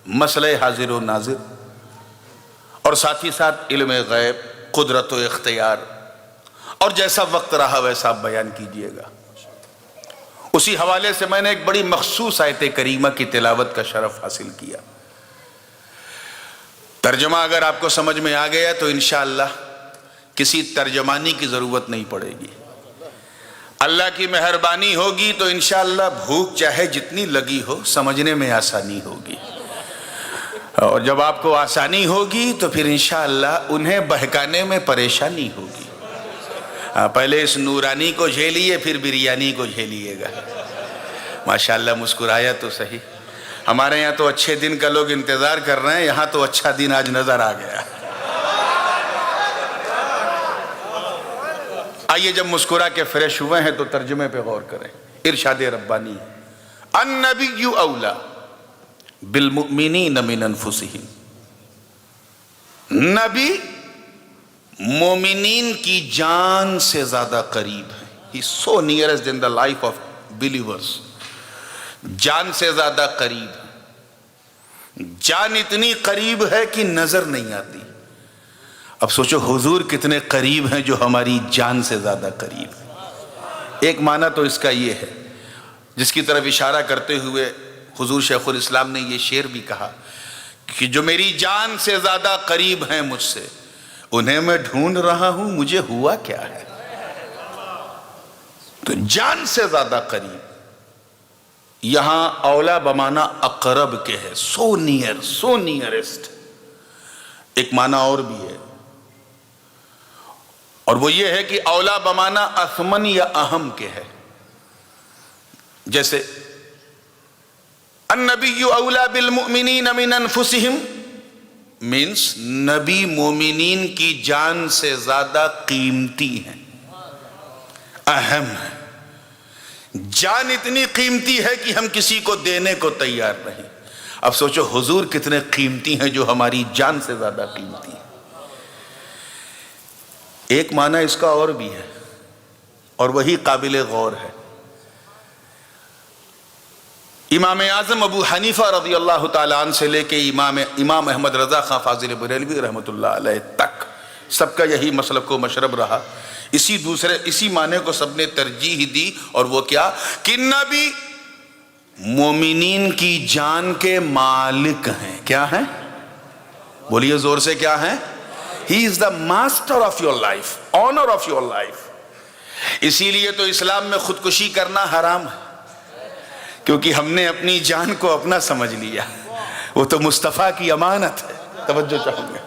مسئلہ حاضر و ناظر، اور ساتھ ہی ساتھ علم غیب، قدرت و اختیار، اور جیسا وقت رہا ویسا آپ بیان کیجئے گا۔ اسی حوالے سے میں نے ایک بڑی مخصوص آیت کریمہ کی تلاوت کا شرف حاصل کیا۔ ترجمہ اگر آپ کو سمجھ میں آ گیا تو انشاءاللہ کسی ترجمانی کی ضرورت نہیں پڑے گی۔ اللہ کی مہربانی ہوگی تو انشاءاللہ بھوک چاہے جتنی لگی ہو سمجھنے میں آسانی ہوگی، اور جب آپ کو آسانی ہوگی تو پھر انشاءاللہ انہیں بہکانے میں پریشانی ہوگی۔ پہلے اس نورانی کو جھیلیے پھر بریانی کو جھیلیے گا۔ ماشاءاللہ مسکرایا تو صحیح۔ ہمارے یہاں تو اچھے دن کا لوگ انتظار کر رہے ہیں، یہاں تو اچھا دن آج نظر آ گیا۔ آئیے جب مسکرا کے فریش ہوئے ہیں تو ترجمے پہ غور کریں۔ ارشاد ربانی ہے، النبی اولا بالمؤمنین من انفسہم، نبی مومنین کی جان سے زیادہ قریب ہے۔ He is so nearest in the life of believers۔ جان سے زیادہ قریب ہے، جان اتنی قریب ہے کہ نظر نہیں آتی۔ اب سوچو حضور کتنے قریب ہیں جو ہماری جان سے زیادہ قریب ہیں۔ ایک معنی تو اس کا یہ ہے، جس کی طرف اشارہ کرتے ہوئے حضور شیخ الاسلام نے یہ شعر بھی کہا کہ جو میری جان سے زیادہ قریب ہیں مجھ سے، انہیں میں ڈھونڈ رہا ہوں مجھے ہوا کیا ہے۔ تو جان سے زیادہ قریب، یہاں اولا بمانا اقرب کے ہے، سو نیئر، سو نیئرسٹ۔ ایک معنی اور بھی ہے، اور وہ یہ ہے کہ اولا بمانا اثمن یا اہم کے ہے۔ جیسے النبی اولا بالمؤمنین من انفسہم مینس نبی مومنین کی جان سے زیادہ قیمتی ہیں، اہم ہیں۔ جان اتنی قیمتی ہے کہ ہم کسی کو دینے کو تیار نہیں۔ اب سوچو حضور کتنے قیمتی ہیں جو ہماری جان سے زیادہ قیمتی ہیں۔ ایک معنی اس کا اور بھی ہے، اور وہی قابل غور ہے۔ امام اعظم ابو حنیفہ رضی اللہ تعالیٰ عنہ سے لے کے امام احمد رضا خان فاضل بریلوی رحمۃ اللہ علیہ تک سب کا یہی مسلک و مشرب رہا۔ اسی معنی کو سب نے ترجیح دی، اور وہ کیا کہ نبی مومنین کی جان کے مالک ہیں۔ کیا ہیں؟ بولیے زور سے، کیا ہیں؟ He is the master of your life, honor of your life۔ اسی لیے تو اسلام میں خودکشی کرنا حرام ہے، کیونکہ ہم نے اپنی جان کو اپنا سمجھ لیا۔ وہ تو مصطفیٰ کی امانت ہے۔ توجہ چاہوں گا،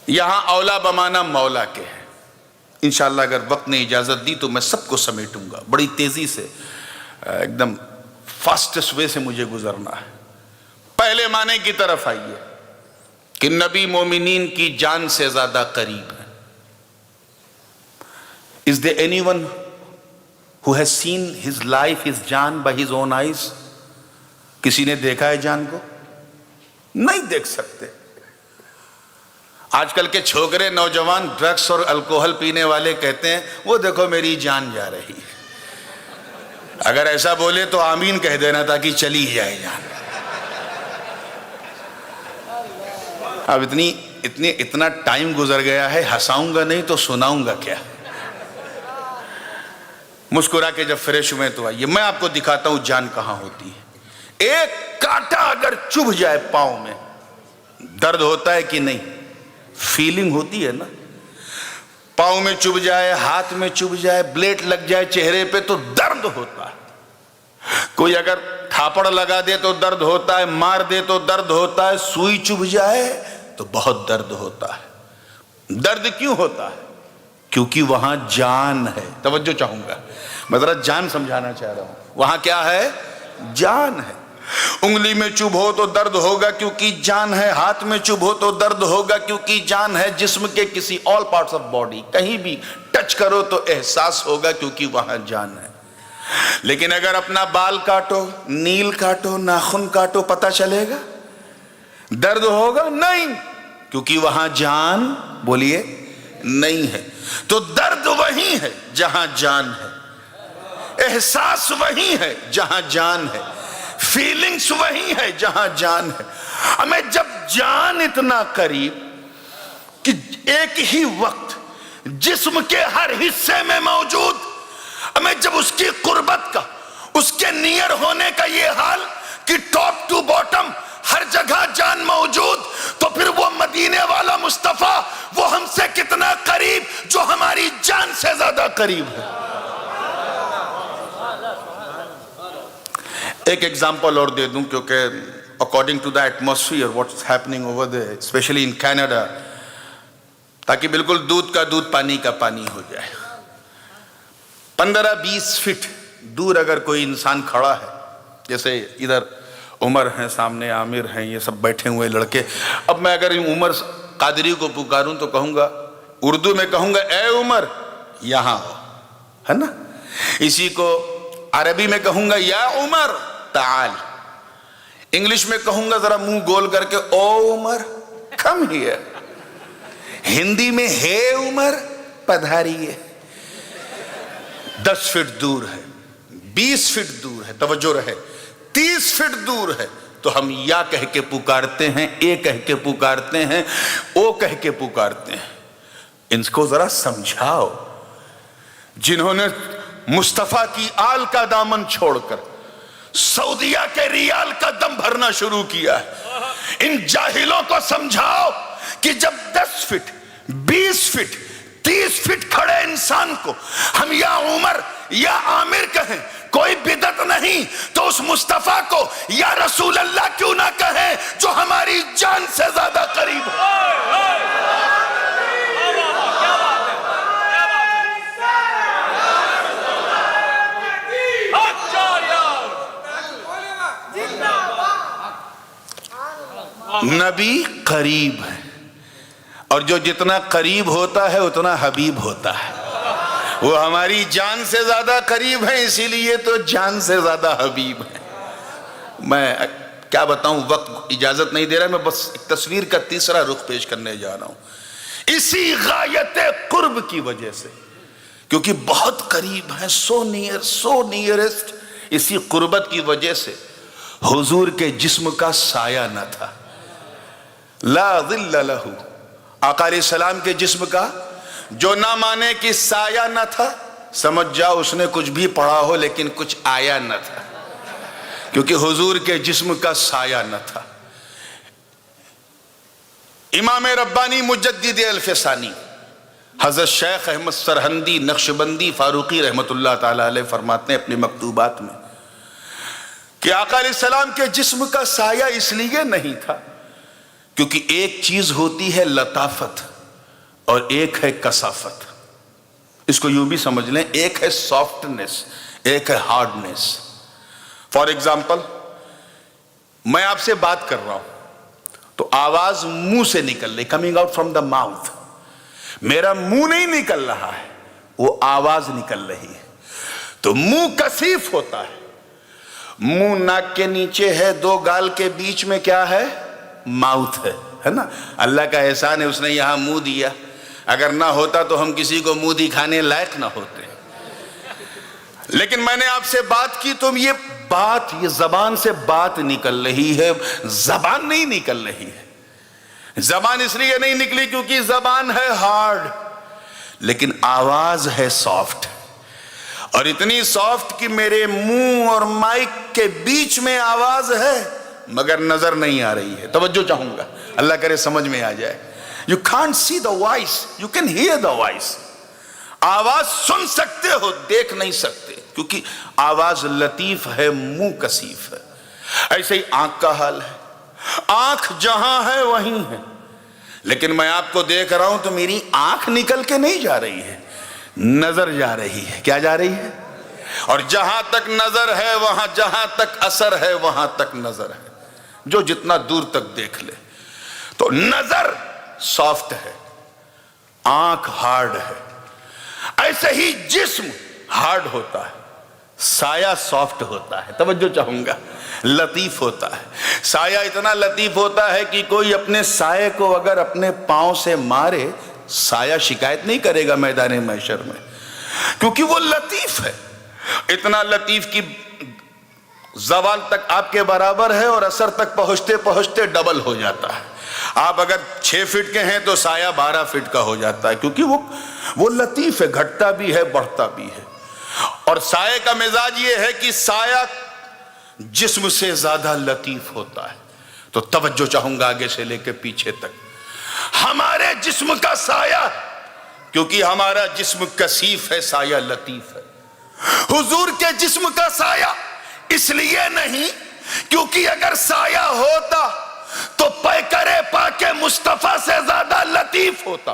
یہاں اولا بمانا مولا کے ہے۔ انشاءاللہ اگر وقت نے اجازت دی تو میں سب کو سمیٹوں گا، بڑی تیزی سے، ایک دم فاسٹسٹ وے سے مجھے گزرنا ہے۔ پہلے معنی کی طرف آئیے کہ نبی مومنین کی جان سے زیادہ قریب ہے۔ Is there anyone who has seen his life, his John by his own eyes؟ کسی نے دیکھا ہے جان کو؟ نہیں دیکھ سکتے۔ آج کل کے چھوکرے نوجوان ڈرگس اور الکوہل پینے والے کہتے ہیں وہ دیکھو میری جان جا رہی ہے۔ اگر ایسا بولے تو آمین کہہ دینا تاکہ چلی جائے جان۔ اب اتنا ٹائم گزر گیا ہے، ہنساؤں گا نہیں تو سناؤں گا کیا۔ مسکرا کے جب فریش ہوئے تو آئیے میں آپ کو دکھاتا ہوں جان کہاں ہوتی ہے۔ ایک کانٹا اگر چبھ جائے پاؤں میں درد ہوتا ہے کہ نہیں؟ فیلنگ ہوتی ہے نا۔ پاؤں میں چبھ جائے، ہاتھ میں چبھ جائے، بلیڈ لگ جائے چہرے پہ تو درد ہوتا ہے۔ کوئی اگر تھاپڑ لگا دے تو درد ہوتا ہے، مار دے تو درد ہوتا ہے، سوئی چبھ جائے تو بہت درد ہوتا ہے۔ درد کیوں ہوتا ہے؟ کیونکہ وہاں جان ہے۔ توجہ چاہوں گا، میں ذرا جان سمجھانا چاہ رہا ہوں۔ وہاں کیا ہے؟ جان ہے۔ انگلی میں چبھ ہو تو درد ہوگا کیونکہ جان ہے، ہاتھ میں چبھ ہو تو درد ہوگا کیونکہ جان ہے۔ جسم کے کسی آل پارٹس آف باڈی کہیں بھی ٹچ کرو تو احساس ہوگا کیونکہ وہاں جان ہے۔ لیکن اگر اپنا بال کاٹو، نیل کاٹو، ناخن کاٹو، پتہ چلے گا؟ درد ہوگا نہیں، کیونکہ وہاں جان بولیے نہیں ہے۔ تو درد وہی ہے جہاں جان ہے، احساس وہی ہے جہاں جان ہے۔ فیلنگز وہی ہے جہاں جان ہے. ہمیں جب جان اتنا قریب کہ ایک ہی وقت جسم کے ہر حصے میں موجود، ہمیں جب اس کی قربت کا، اس کے نیئر ہونے کا یہ حال کہ ٹاپ ٹو باٹم ہر جگہ جان موجود، تو پھر وہ مدینے والا مصطفیٰ وہ ہم سے کتنا قریب، جو ہماری جان سے زیادہ قریب ہے. ایک ایگزامپل اور دے دوں، کیونکہ according to the atmosphere what's happening over there especially in Canada، تاکہ بالکل دودھ کا دودھ پانی کا پانی ہو جائے. 15-20 فٹ دور اگر کوئی انسان کھڑا ہے، جیسے ادھر عمر ہیں، سامنے عامر ہیں، یہ سب بیٹھے ہوئے لڑکے. اب میں اگر عمر قادری کو پکاروں تو کہوں گا، اردو میں کہوں گا اے عمر یہاں ہو، ہے نا. اسی کو عربی میں کہوں گا یا عمر تعال. انگلش میں کہوں گا ذرا منہ گول کر کے او عمر کم ہیئر. ہندی میں ہے عمر پدھاریے. 10 فٹ دور ہے، 20 فٹ دور ہے، توجہ رہے، 30 فٹ دور ہے، تو ہم یا کہہ کے پکارتے ہیں، اے کہہ کے پکارتے ہیں، او کہہ کے پکارتے ہیں. ان کو ذرا سمجھاؤ، جنہوں نے مصطفیٰ کی آل کا دامن چھوڑ کر سعودیہ کے ریال کا دم بھرنا شروع کیا ہے، ان جاہلوں کو سمجھاؤ کہ جب 10 فٹ 20 فٹ 30 فٹ کھڑے انسان کو ہم یا عمر یا عامر کہیں، کوئی بدعت نہیں، تو اس مصطفیٰ کو یا رسول اللہ کیوں نہ کہیں جو ہماری جان سے زیادہ قریب ہے. نبی قریب ہے، اور جو جتنا قریب ہوتا ہے اتنا حبیب ہوتا ہے. وہ ہماری جان سے زیادہ قریب ہے، اسی لیے تو جان سے زیادہ حبیب ہے. میں کیا بتاؤں، وقت اجازت نہیں دے رہا، میں بس ایک تصویر کا تیسرا رخ پیش کرنے جا رہا ہوں. اسی غایت قرب کی وجہ سے، کیونکہ بہت قریب ہیں، سو نیئر، سو نیئرسٹ، اسی قربت کی وجہ سے حضور کے جسم کا سایہ نہ تھا. لا ظل لہ، آقا علیہ السلام کے جسم کا جو نہ مانے کہ سایہ نہ تھا، سمجھ جاؤ اس نے کچھ بھی پڑھا ہو لیکن کچھ آیا نہ تھا، کیونکہ حضور کے جسم کا سایہ نہ تھا. امام ربانی مجدد الفسانی حضرت شیخ احمد سرہندی نقشبندی فاروقی رحمت اللہ تعالی علیہ فرماتے ہیں اپنی مکتوبات میں کہ آقا علیہ السلام کے جسم کا سایہ اس لیے نہیں تھا کیونکہ ایک چیز ہوتی ہے لطافت اور ایک ہے کثافت. اس کو یوں بھی سمجھ لیں، ایک ہے سافٹنس، ایک ہے ہارڈنس. فار ایگزامپل، میں آپ سے بات کر رہا ہوں تو آواز منہ سے نکل رہی، coming out from the mouth. میرا منہ نہیں نکل رہا ہے، وہ آواز نکل رہی ہے. تو منہ کثیف ہوتا ہے. منہ ناک کے نیچے ہے، دو گال کے بیچ میں کیا ہے؟ ماؤتھ ہے نا. اللہ کا احسان ہے اس نے یہاں منہ دیا، اگر نہ ہوتا تو ہم کسی کو منہ دکھانے لائق نہ ہوتے. لیکن میں نے آپ سے بات کی تو یہ زبان سے بات نکل رہی ہے، زبان نہیں نکل رہی ہے. زبان اس لیے نہیں نکلی کیونکہ زبان ہے ہارڈ، لیکن آواز ہے سافٹ، اور اتنی سافٹ کہ میرے منہ اور مائک کے بیچ میں آواز ہے مگر نظر نہیں آ رہی ہے. توجہ چاہوں گا، اللہ کرے سمجھ میں آ جائے. You can't see the voice, you can hear the voice. آواز سن سکتے ہو، دیکھ نہیں سکتے، کیونکہ آواز لطیف ہے، منہ کثیف ہے. ایسے ہی آنکھ کا حال ہے. آنکھ جہاں ہے وہیں ہے، لیکن میں آپ کو دیکھ رہا ہوں تو میری آنکھ نکل کے نہیں جا رہی ہے، نظر جا رہی ہے. کیا جا رہی ہے؟ اور جہاں تک نظر ہے وہاں، جہاں تک اثر ہے وہاں تک نظر ہے. جو جتنا دور تک دیکھ لے. تو نظر سافٹ ہے، آنکھ ہارڈ ہے. ایسے ہی جسم ہارڈ ہوتا ہے، سایہ سافٹ ہوتا ہے. توجہ چاہوں گا، لطیف ہوتا ہے. سایہ اتنا لطیف ہوتا ہے کہ کوئی اپنے سائے کو اگر اپنے پاؤں سے مارے، سایہ شکایت نہیں کرے گا میدان محشر میں، کیونکہ وہ لطیف ہے. اتنا لطیف کہ زوال تک آپ کے برابر ہے اور اثر تک پہنچتے پہنچتے ڈبل ہو جاتا ہے. آپ اگر 6 فٹ کے ہیں تو سایہ 12 فٹ کا ہو جاتا ہے، کیونکہ وہ لطیف ہے، گھٹتا بھی ہے بڑھتا بھی ہے. اور سائے کا مزاج یہ ہے کہ سایہ جسم سے زیادہ لطیف ہوتا ہے. تو توجہ چاہوں گا آگے سے لے کے پیچھے تک. ہمارے جسم کا سایہ، کیونکہ ہمارا جسم کثیف ہے، سایہ لطیف ہے. حضور کے جسم کا سایہ اس لیے نہیں کیونکہ اگر سایہ ہوتا تو پیکر پاک مصطفیٰ سے زیادہ لطیف ہوتا.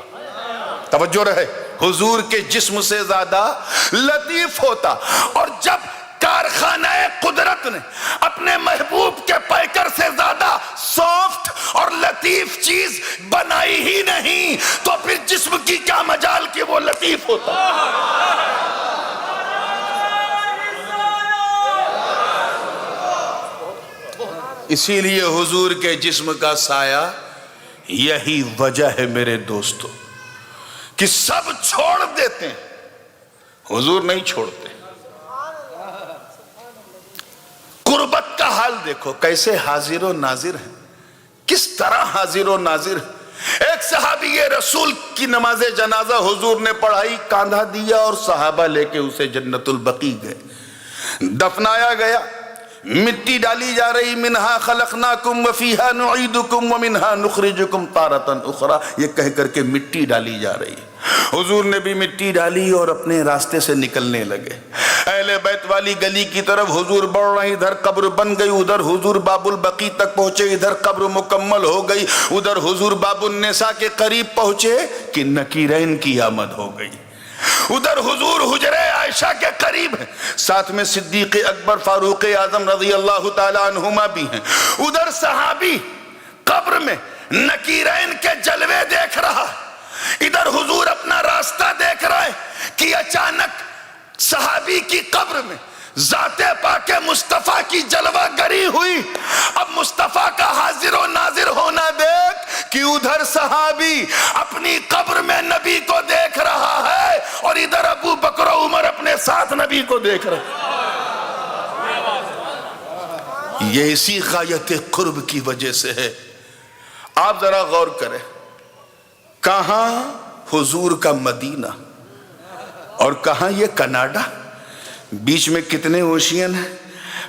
توجہ رہے، حضور کے جسم سے زیادہ لطیف ہوتا. اور جب کارخانہ قدرت نے اپنے محبوب کے پیکر سے زیادہ سافٹ اور لطیف چیز بنائی ہی نہیں تو پھر جسم کی کیا مجال کہ وہ لطیف ہوتا. اسی لیے حضور کے جسم کا سایہ، یہی وجہ ہے میرے دوستو کہ سب چھوڑ دیتے ہیں، حضور نہیں چھوڑتے. قربت کا حال دیکھو، کیسے حاضر و ناظر ہیں، کس طرح حاضر و ناظر ہیں. ایک صحابی رسول کی نماز جنازہ حضور نے پڑھائی، کاندھا دیا اور صحابہ لے کے اسے جنت البقیع گئے. دفنایا گیا، مٹی ڈالی جا رہی، منہا خلقناکم وفیہا نعیدکم ومنہا نخرجکم تارۃ اخری، یہ کہہ کر کے مٹی ڈالی جا رہی. حضور نے بھی مٹی ڈالی اور اپنے راستے سے نکلنے لگے. اہل بیت والی گلی کی طرف حضور بڑھ رہے، ادھر قبر بن گئی، ادھر حضور باب البقیع تک پہنچے، ادھر قبر مکمل ہو گئی، ادھر حضور باب النساء کے قریب پہنچے کہ نکیرین کی آمد ہو گئی. ادھر حضور حجرہ عائشہ کے قریب ہیں، ساتھ میں صدیق اکبر فاروق اعظم رضی اللہ تعالی عنہما بھی ہیں. ادھر صحابی قبر میں نکیرین کے جلوے دیکھ رہا، ادھر حضور اپنا راستہ دیکھ رہا ہے کہ اچانک صحابی کی قبر میں ذات پاک مصطفیٰ کی جلوہ گری ہوئی. اب مصطفیٰ کا حاضر و ناظر ہونا دیکھ کہ ادھر صحابی اپنی قبر میں نبی کو دیکھ رہا ہے اور ادھر ابو بکر و عمر اپنے ساتھ نبی کو دیکھ رہے. یہ اسی غایت قرب کی وجہ سے ہے. آپ ذرا غور کریں، کہاں حضور کا مدینہ اور کہاں یہ کینیڈا، بیچ میں کتنے اوشین ہیں.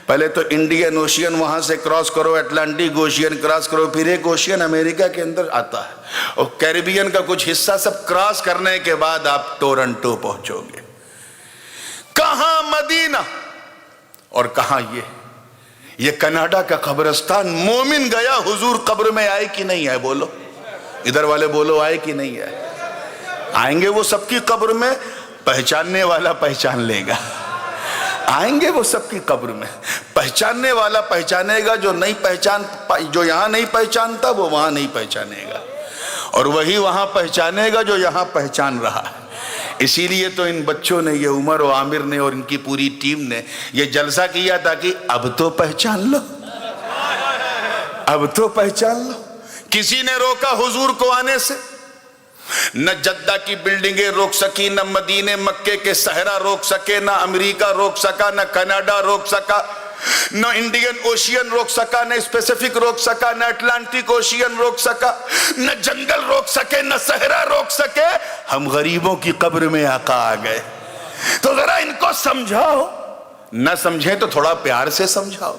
پہلے تو انڈین اوشین، وہاں سے کراس کرو اٹلانٹک اوشین کراس کرو، پھر ایک اوشین امریکہ کے اندر آتا ہے، اور کیریبین کا کچھ حصہ سب کراس کرنے کے بعد آپ ٹورنٹو پہنچو گے. کہاں مدینہ اور کہاں یہ کینیڈا کا قبرستان. مومن گیا حضور قبر میں آئے کہ نہیں آئے؟ بولو ادھر والے، بولو آئے کہ نہیں آئے؟ آئیں گے وہ سب کی قبر میں، پہچاننے والا پہچان لے گا. آئیں گے وہ سب کی قبر میں، پہچاننے والا پہچانے گا، جو یہاں نہیں پہچانتا وہ وہاں نہیں پہچانے گا، اور وہی وہاں پہچانے گا جو یہاں پہچان رہا ہے. اسی لیے تو ان بچوں نے، یہ عمر و عامر نے اور ان کی پوری ٹیم نے یہ جلسہ کیا تھا کہ اب تو پہچان لو، اب تو پہچان لو. کسی نے روکا حضور کو آنے سے؟ نہ جدہ کی بلڈنگیں روک سکی، نہ مدینے مکے کے صحرا روک سکے، نہ امریکہ روک سکا، نہ کینیڈا روک سکا، نہ انڈین اوشین روک سکا، نہ اسپیسیفک روک سکا، نہ اٹلانٹک اوشین روک سکا، نہ جنگل روک سکے، نہ صحرا روک سکے. ہم غریبوں کی قبر میں آقا آ گئے. تو ذرا ان کو سمجھاؤ، نہ سمجھیں تو تھوڑا پیار سے سمجھاؤ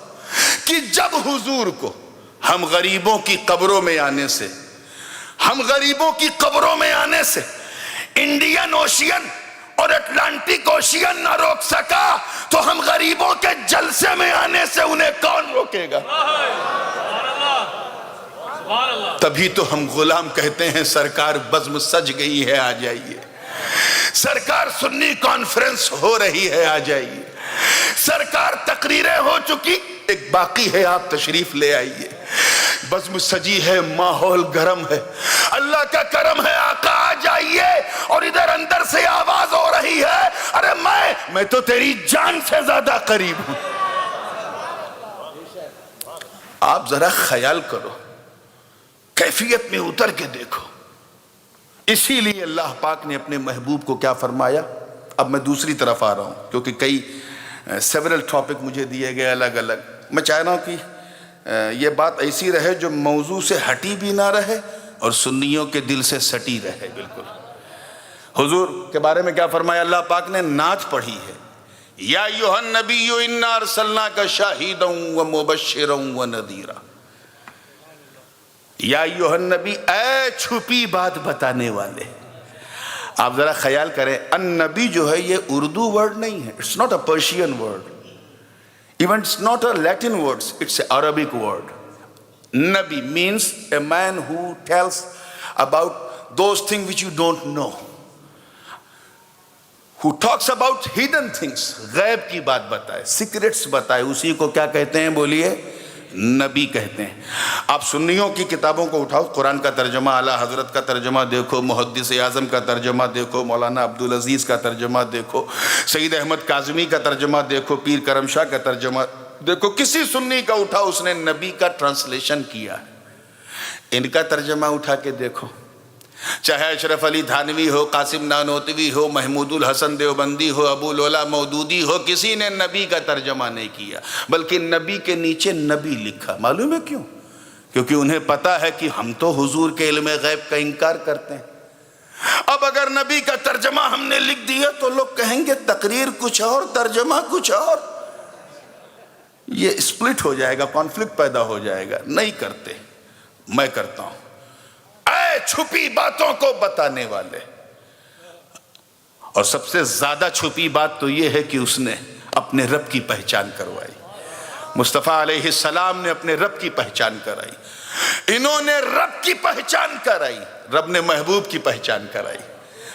کہ جب حضور کو ہم غریبوں کی قبروں میں آنے سے، ہم غریبوں کی قبروں میں آنے سے انڈین اوشین اور اٹلانٹک اوشین نہ روک سکا تو ہم غریبوں کے جلسے میں آنے سے انہیں کون روکے گا؟ تبھی تو ہم غلام کہتے ہیں سرکار بزم سج گئی ہے آ جائیے، سرکار سنی کانفرنس ہو رہی ہے آ جائیے، سرکار تقریریں ہو چکی، ایک باقی ہے آپ تشریف لے آئیے. بزم سجی ہے، ماحول گرم ہے، اللہ کا کرم ہے، آقا آ جائیے. اور ادھر اندر سے آواز ہو رہی ہے، ارے میں تو تیری جان سے زیادہ قریب ہوں. آپ ذرا خیال کرو، کیفیت میں اتر کے دیکھو. اسی لیے اللہ پاک نے اپنے محبوب کو کیا فرمایا؟ اب میں دوسری طرف آ رہا ہوں کیونکہ کئی سیورل ٹاپک مجھے دیے گئے الگ الگ. میں چاہ رہا ہوں کہ یہ بات ایسی رہے جو موضوع سے ہٹی بھی نہ رہے اور سنیوں کے دل سے سٹی رہے. بالکل حضور کے بارے میں کیا فرمایا اللہ پاک نے؟ نعت پڑھی ہے، یا ایھا النبی انا ارسلناک شاہدا ومبشرا ونذیرا. یا ایھا النبی، اے چھپی بات بتانے والے. آپ ذرا خیال کریں، النبی جو ہے یہ اردو ورڈ نہیں ہے. It's not a Persian word, even it's not a Latin word, it's a Arabic word. نبی means a man who tells about those things which you don't know, who talks about hidden things. غیب کی بات بتائے، secrets بتائے، اسی کو کیا کہتے ہیں؟ بولیے، نبی کہتے ہیں. آپ سنیوں کی کتابوں کو اٹھاؤ، قرآن کا ترجمہ، اعلیٰ حضرت کا ترجمہ دیکھو، محدث اعظم کا ترجمہ دیکھو، مولانا عبدالعزیز کا ترجمہ دیکھو، سید احمد کاظمی کا ترجمہ دیکھو، پیر کرم شاہ کا ترجمہ دیکھو. کسی سنی کا اٹھاؤ، اس نے نبی کا ٹرانسلیشن کیا ہے. ان کا ترجمہ اٹھا کے دیکھو، چاہے اشرف علی تھانوی ہو، قاسم نانوتوی ہو، محمود الحسن دیوبندی ہو، ابو العلا مودودی ہو، کسی نے نبی کا ترجمہ نہیں کیا، بلکہ نبی کے نیچے نبی لکھا. معلوم ہے کیوں؟ کیونکہ انہیں پتا ہے کہ ہم تو حضور کے علم غیب کا انکار کرتے ہیں. اب اگر نبی کا ترجمہ ہم نے لکھ دیا تو لوگ کہیں گے تقریر کچھ اور، ترجمہ کچھ اور. یہ اسپلٹ ہو جائے گا، کانفلکٹ پیدا ہو جائے گا. نہیں کرتے، میں کرتا ہوں. اے چھپی باتوں کو بتانے والے. اور سب سے زیادہ چھپی بات تو یہ ہے کہ اس نے اپنے رب کی پہچان کروائی. مصطفیٰ علیہ السلام نے اپنے رب کی پہچان کرائی. انہوں نے رب کی پہچان کرائی، رب نے محبوب کی پہچان کرائی.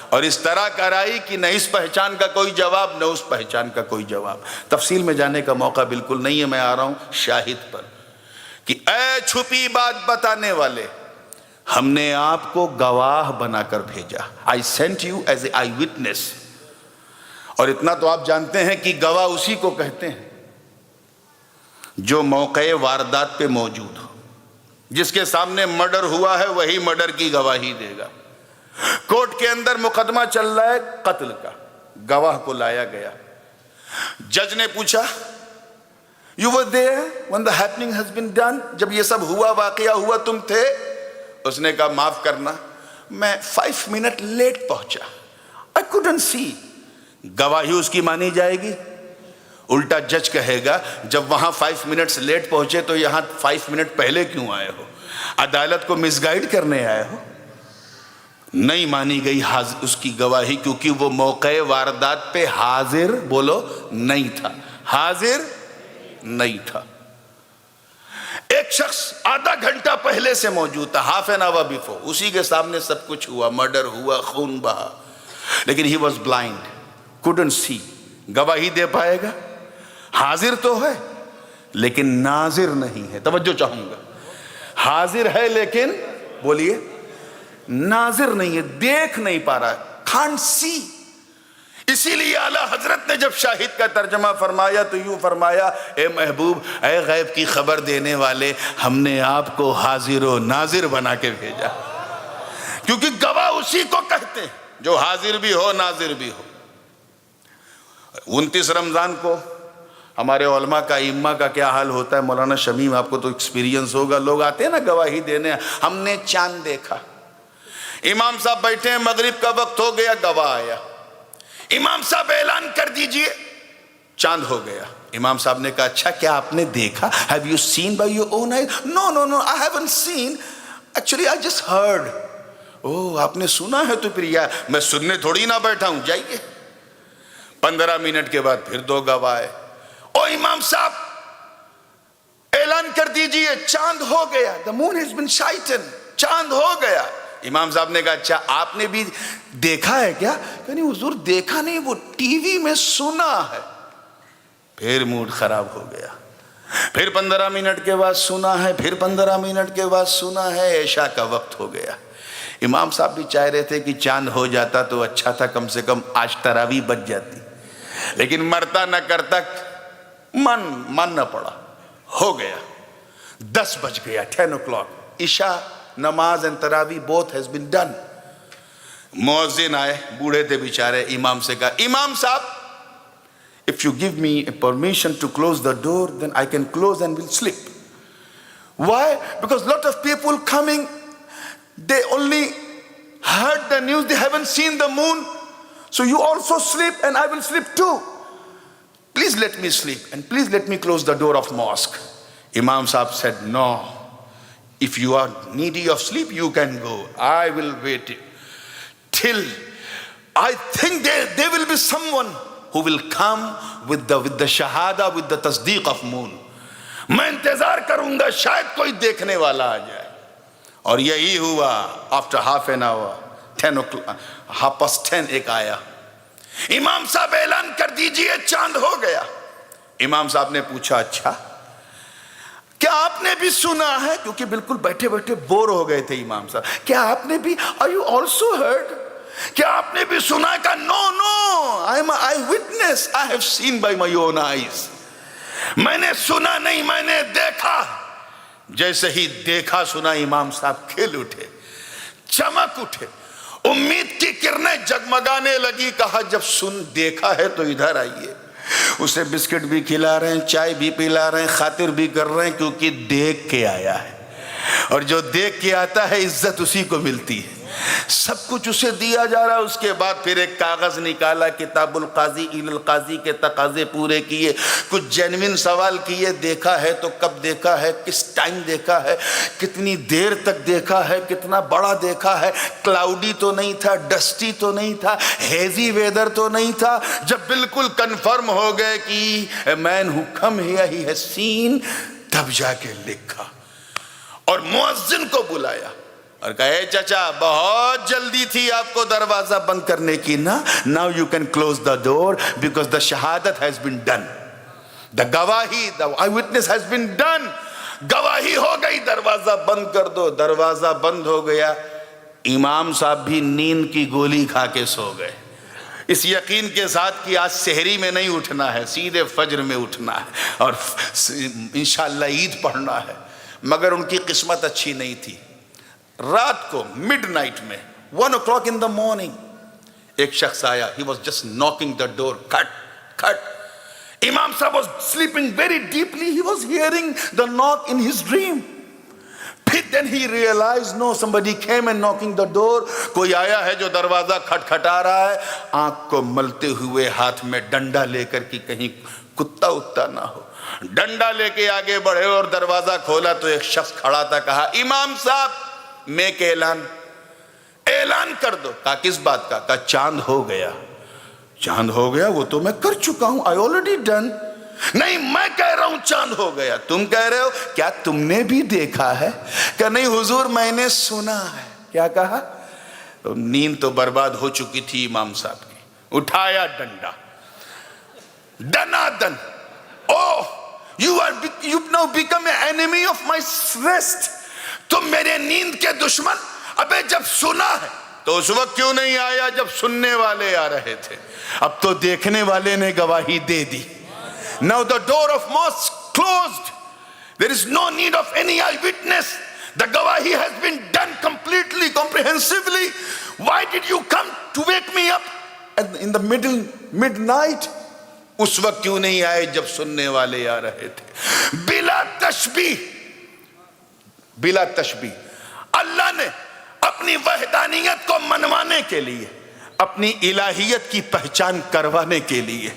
اور اس طرح کرائی کہ نہ اس پہچان کا کوئی جواب، نہ اس پہچان کا کوئی جواب. تفصیل میں جانے کا موقع بالکل نہیں ہے، میں آ رہا ہوں شاہد پر کہ اے چھپی بات بتانے والے، ہم نے آپ کو گواہ بنا کر بھیجا. I sent you as an eye witness. اور اتنا تو آپ جانتے ہیں کہ گواہ اسی کو کہتے ہیں جو موقع واردات پہ موجود ہو. جس کے سامنے مرڈر ہوا ہے وہی مرڈر کی گواہی دے گا. کورٹ کے اندر مقدمہ چل رہا ہے قتل کا، گواہ کو لایا گیا. جج نے پوچھا You were there when the happening has been done. جب یہ سب ہوا، واقعہ ہوا، تم تھے؟ اس نے کہا معاف کرنا، میں 5 منٹ لیٹ پہنچا. I couldn't see. گواہی اس کی مانی جائے گی؟ الٹا جج کہے گا جب وہاں 5 منٹس لیٹ پہنچے تو یہاں 5 منٹ پہلے کیوں آئے ہو؟ عدالت کو مس گائیڈ کرنے آئے ہو؟ نہیں مانی گئی اس کی گواہی، کیونکہ وہ موقع واردات پہ حاضر، بولو، نہیں تھا. حاضر نہیں تھا. ایک شخص آدھا گھنٹہ پہلے سے موجود تھا، half an hour before. اسی کے سامنے سب کچھ ہوا، مرڈر ہوا، خون بہا، لیکن he was blind, couldn't see. گواہی دے پائے گا؟ حاضر تو ہے لیکن ناظر نہیں ہے. توجہ چاہوں گا، حاضر ہے لیکن بولیے ناظر نہیں ہے، دیکھ نہیں پا رہا، can't see. اسی لیے اعلیٰ حضرت نے جب شاہد کا ترجمہ فرمایا تو یوں فرمایا، اے محبوب، اے غیب کی خبر دینے والے، ہم نے آپ کو حاضر و ناظر بنا کے بھیجا. کیونکہ گواہ اسی کو کہتے ہیں جو حاضر بھی ہو، ناظر بھی ہو. 29 رمضان کو ہمارے علماء کا، ائمہ کا کیا حال ہوتا ہے؟ مولانا شمیم، آپ کو تو ایکسپیرینس ہوگا، لوگ آتے ہیں نا گواہی دینے، ہم نے چاند دیکھا. امام صاحب بیٹھے ہیں، مغرب کا وقت ہو گیا، گواہ آیا. امام صاحب اعلان کر دیجئے، چاند ہو گیا. امام صاحب نے کہا اچھا کیا آپ نے دیکھا؟ Have you seen by your own eyes? No, I haven't seen. Actually, I just heard. آپ نے سنا ہے تو پھر میں سننے تھوڑی نہ بیٹھا ہوں، جائیے. 15 منٹ کے بعد پھر 2 گواہ آئے. امام صاحب اعلان کر دیجئے، چاند ہو گیا. The moon has been sighted. چاند ہو گیا. امام صاحب نے کہا اچھا آپ نے بھی دیکھا ہے کیا؟ کہ نہیں حضور دیکھا نہیں، وہ ٹی وی میں سنا ہے. پھر موڈ خراب ہو گیا. پھر 15 منٹ کے بعد سنا ہے، پھر 15 منٹ کے بعد سنا ہے. عشاء کا وقت ہو گیا. امام صاحب بھی چاہ رہے تھے کہ چاند ہو جاتا تو اچھا تھا، کم سے کم آج تراویح بچ جاتی. لیکن مرتا نہ کرتا، من نہ پڑا. ہو گیا 10 بج گیا، 10 o'clock. عشاء نماز and تراویح both has been done. مؤذن آئے، بوڑھے تھے بیچارے. امام سے کہا امام صاحب If you give me a permission to close the door, then I can close and will sleep. Why? Because lot of people coming, they only heard the news, they haven't seen the moon. So you also sleep and I will sleep too. Please let me sleep and please let me close the door of mosque. Imam Sahib said, no. If you are needy of sleep, you can go. I will wait till I think there will be someone who will come with the shahada, with the tasdeeq of moon. میں انتظار کروں گا شاید کوئی دیکھنے والا آ جائے. اور یہی ہوا. after half an hour, 10 o'clock, 10:30 ایک آیا. امام صاحب اعلان کر دیجئے چاند ہو گیا. امام صاحب نے پوچھا اچھا کیا آپ نے بھی سنا ہے؟ کیونکہ بالکل بیٹھے بیٹھے بور ہو گئے تھے امام صاحب. کیا آپ نے بھی are you also heard؟ کیا آپ نے بھی سنا؟ کہا no I am an eyewitness, I have seen by my own eyes. میں نے سنا نہیں, میں نے دیکھا. جیسے ہی دیکھا سنا امام صاحب کھل اٹھے, چمک اٹھے, امید کی کرنیں جگمگانے لگی. کہا جب دیکھا ہے تو ادھر آئیے. اسے بسکٹ بھی کھلا رہے ہیں, چائے بھی پلا رہے ہیں, خاطر بھی کر رہے ہیں, کیونکہ دیکھ کے آیا ہے. اور جو دیکھ کے آتا ہے عزت اسی کو ملتی ہے. سب کچھ اسے دیا جا رہا. اس کے بعد پھر ایک کاغذ نکالا, کتاب القاضی الی القاضی کے تقاضے پورے کیے, کچھ جینوین سوال کیے. دیکھا ہے تو کب دیکھا ہے, کس ٹائم دیکھا ہے, کتنی دیر تک دیکھا ہے, کتنا بڑا دیکھا ہے, کلاؤڈی تو نہیں تھا, ڈسٹی تو نہیں تھا, ہیزی ویدر تو نہیں تھا. جب بالکل کنفرم ہو گئے کہ a man who come here he has seen, تب جا کے لکھا اور مؤذن کو بلایا اور کہا اے چچا بہت جلدی تھی آپ کو دروازہ بند کرنے کی نا. Now you can close the door because the shahadat has been done. The گواہی, the eyewitness has been done. گواہی ہو گئی, دروازہ بند کر دو. دروازہ بند ہو گیا. امام صاحب بھی نیند کی گولی کھا کے سو گئے, اس یقین کے ساتھ کہ آج سحری میں نہیں اٹھنا ہے, سیدھے فجر میں اٹھنا ہے اور انشاءاللہ عید پڑھنا ہے. مگر ان کی قسمت اچھی نہیں تھی. رات کو مڈ نائٹ میں 1 o'clock in the morning ایک شخص آیا. He was just knocking the door. Cut. Imam Sahib was sleeping very deeply. He was hearing the knock in his dream. Then he realized no, somebody came and knocking the door. کوئی آیا ہے جو دروازہ کھٹکھٹا رہا ہے. آنکھ کو ملتے ہوئے ہاتھ میں ڈنڈا لے کر کہ کہیں کتا اتا نہ ہو. ڈنڈا لے کے آگے بڑھے اور دروازہ کھولا تو ایک شخص کھڑا تھا. کہا امام صاحب میں کہ اعلان کر دو. کہا کس بات کا؟ کہا چاند ہو گیا. چاند ہو گیا وہ تو میں کر چکا ہوں, I already done. نہیں میں کہہ رہا ہوں چاند ہو گیا. تم کہہ رہے ہو کیا تم نے بھی دیکھا ہے؟ کہ نہیں حضور میں نے سنا ہے. کیا کہا؟ تو نیند تو برباد ہو چکی تھی امام صاحب کی. اٹھایا ڈنڈا, دنا دن. Oh, you've now become an enemy of my rest. تم میرے نیند کے دشمن. ابے جب سنا ہے تو اس وقت کیوں نہیں آیا جب سننے والے آ رہے تھے؟ اب تو دیکھنے والے نے گواہی دے دی. Now the door of mosque closed. There is no need of any eyewitness. The gavahi has been done completely, comprehensively. Why did you come to wake me up in the midnight? اس وقت کیوں نہیں آئے جب سننے والے آ رہے تھے؟ بلا تشبیہ اللہ نے اپنی وحدانیت کو منوانے کے لیے, اپنی الہیت کی پہچان کروانے کے لیے,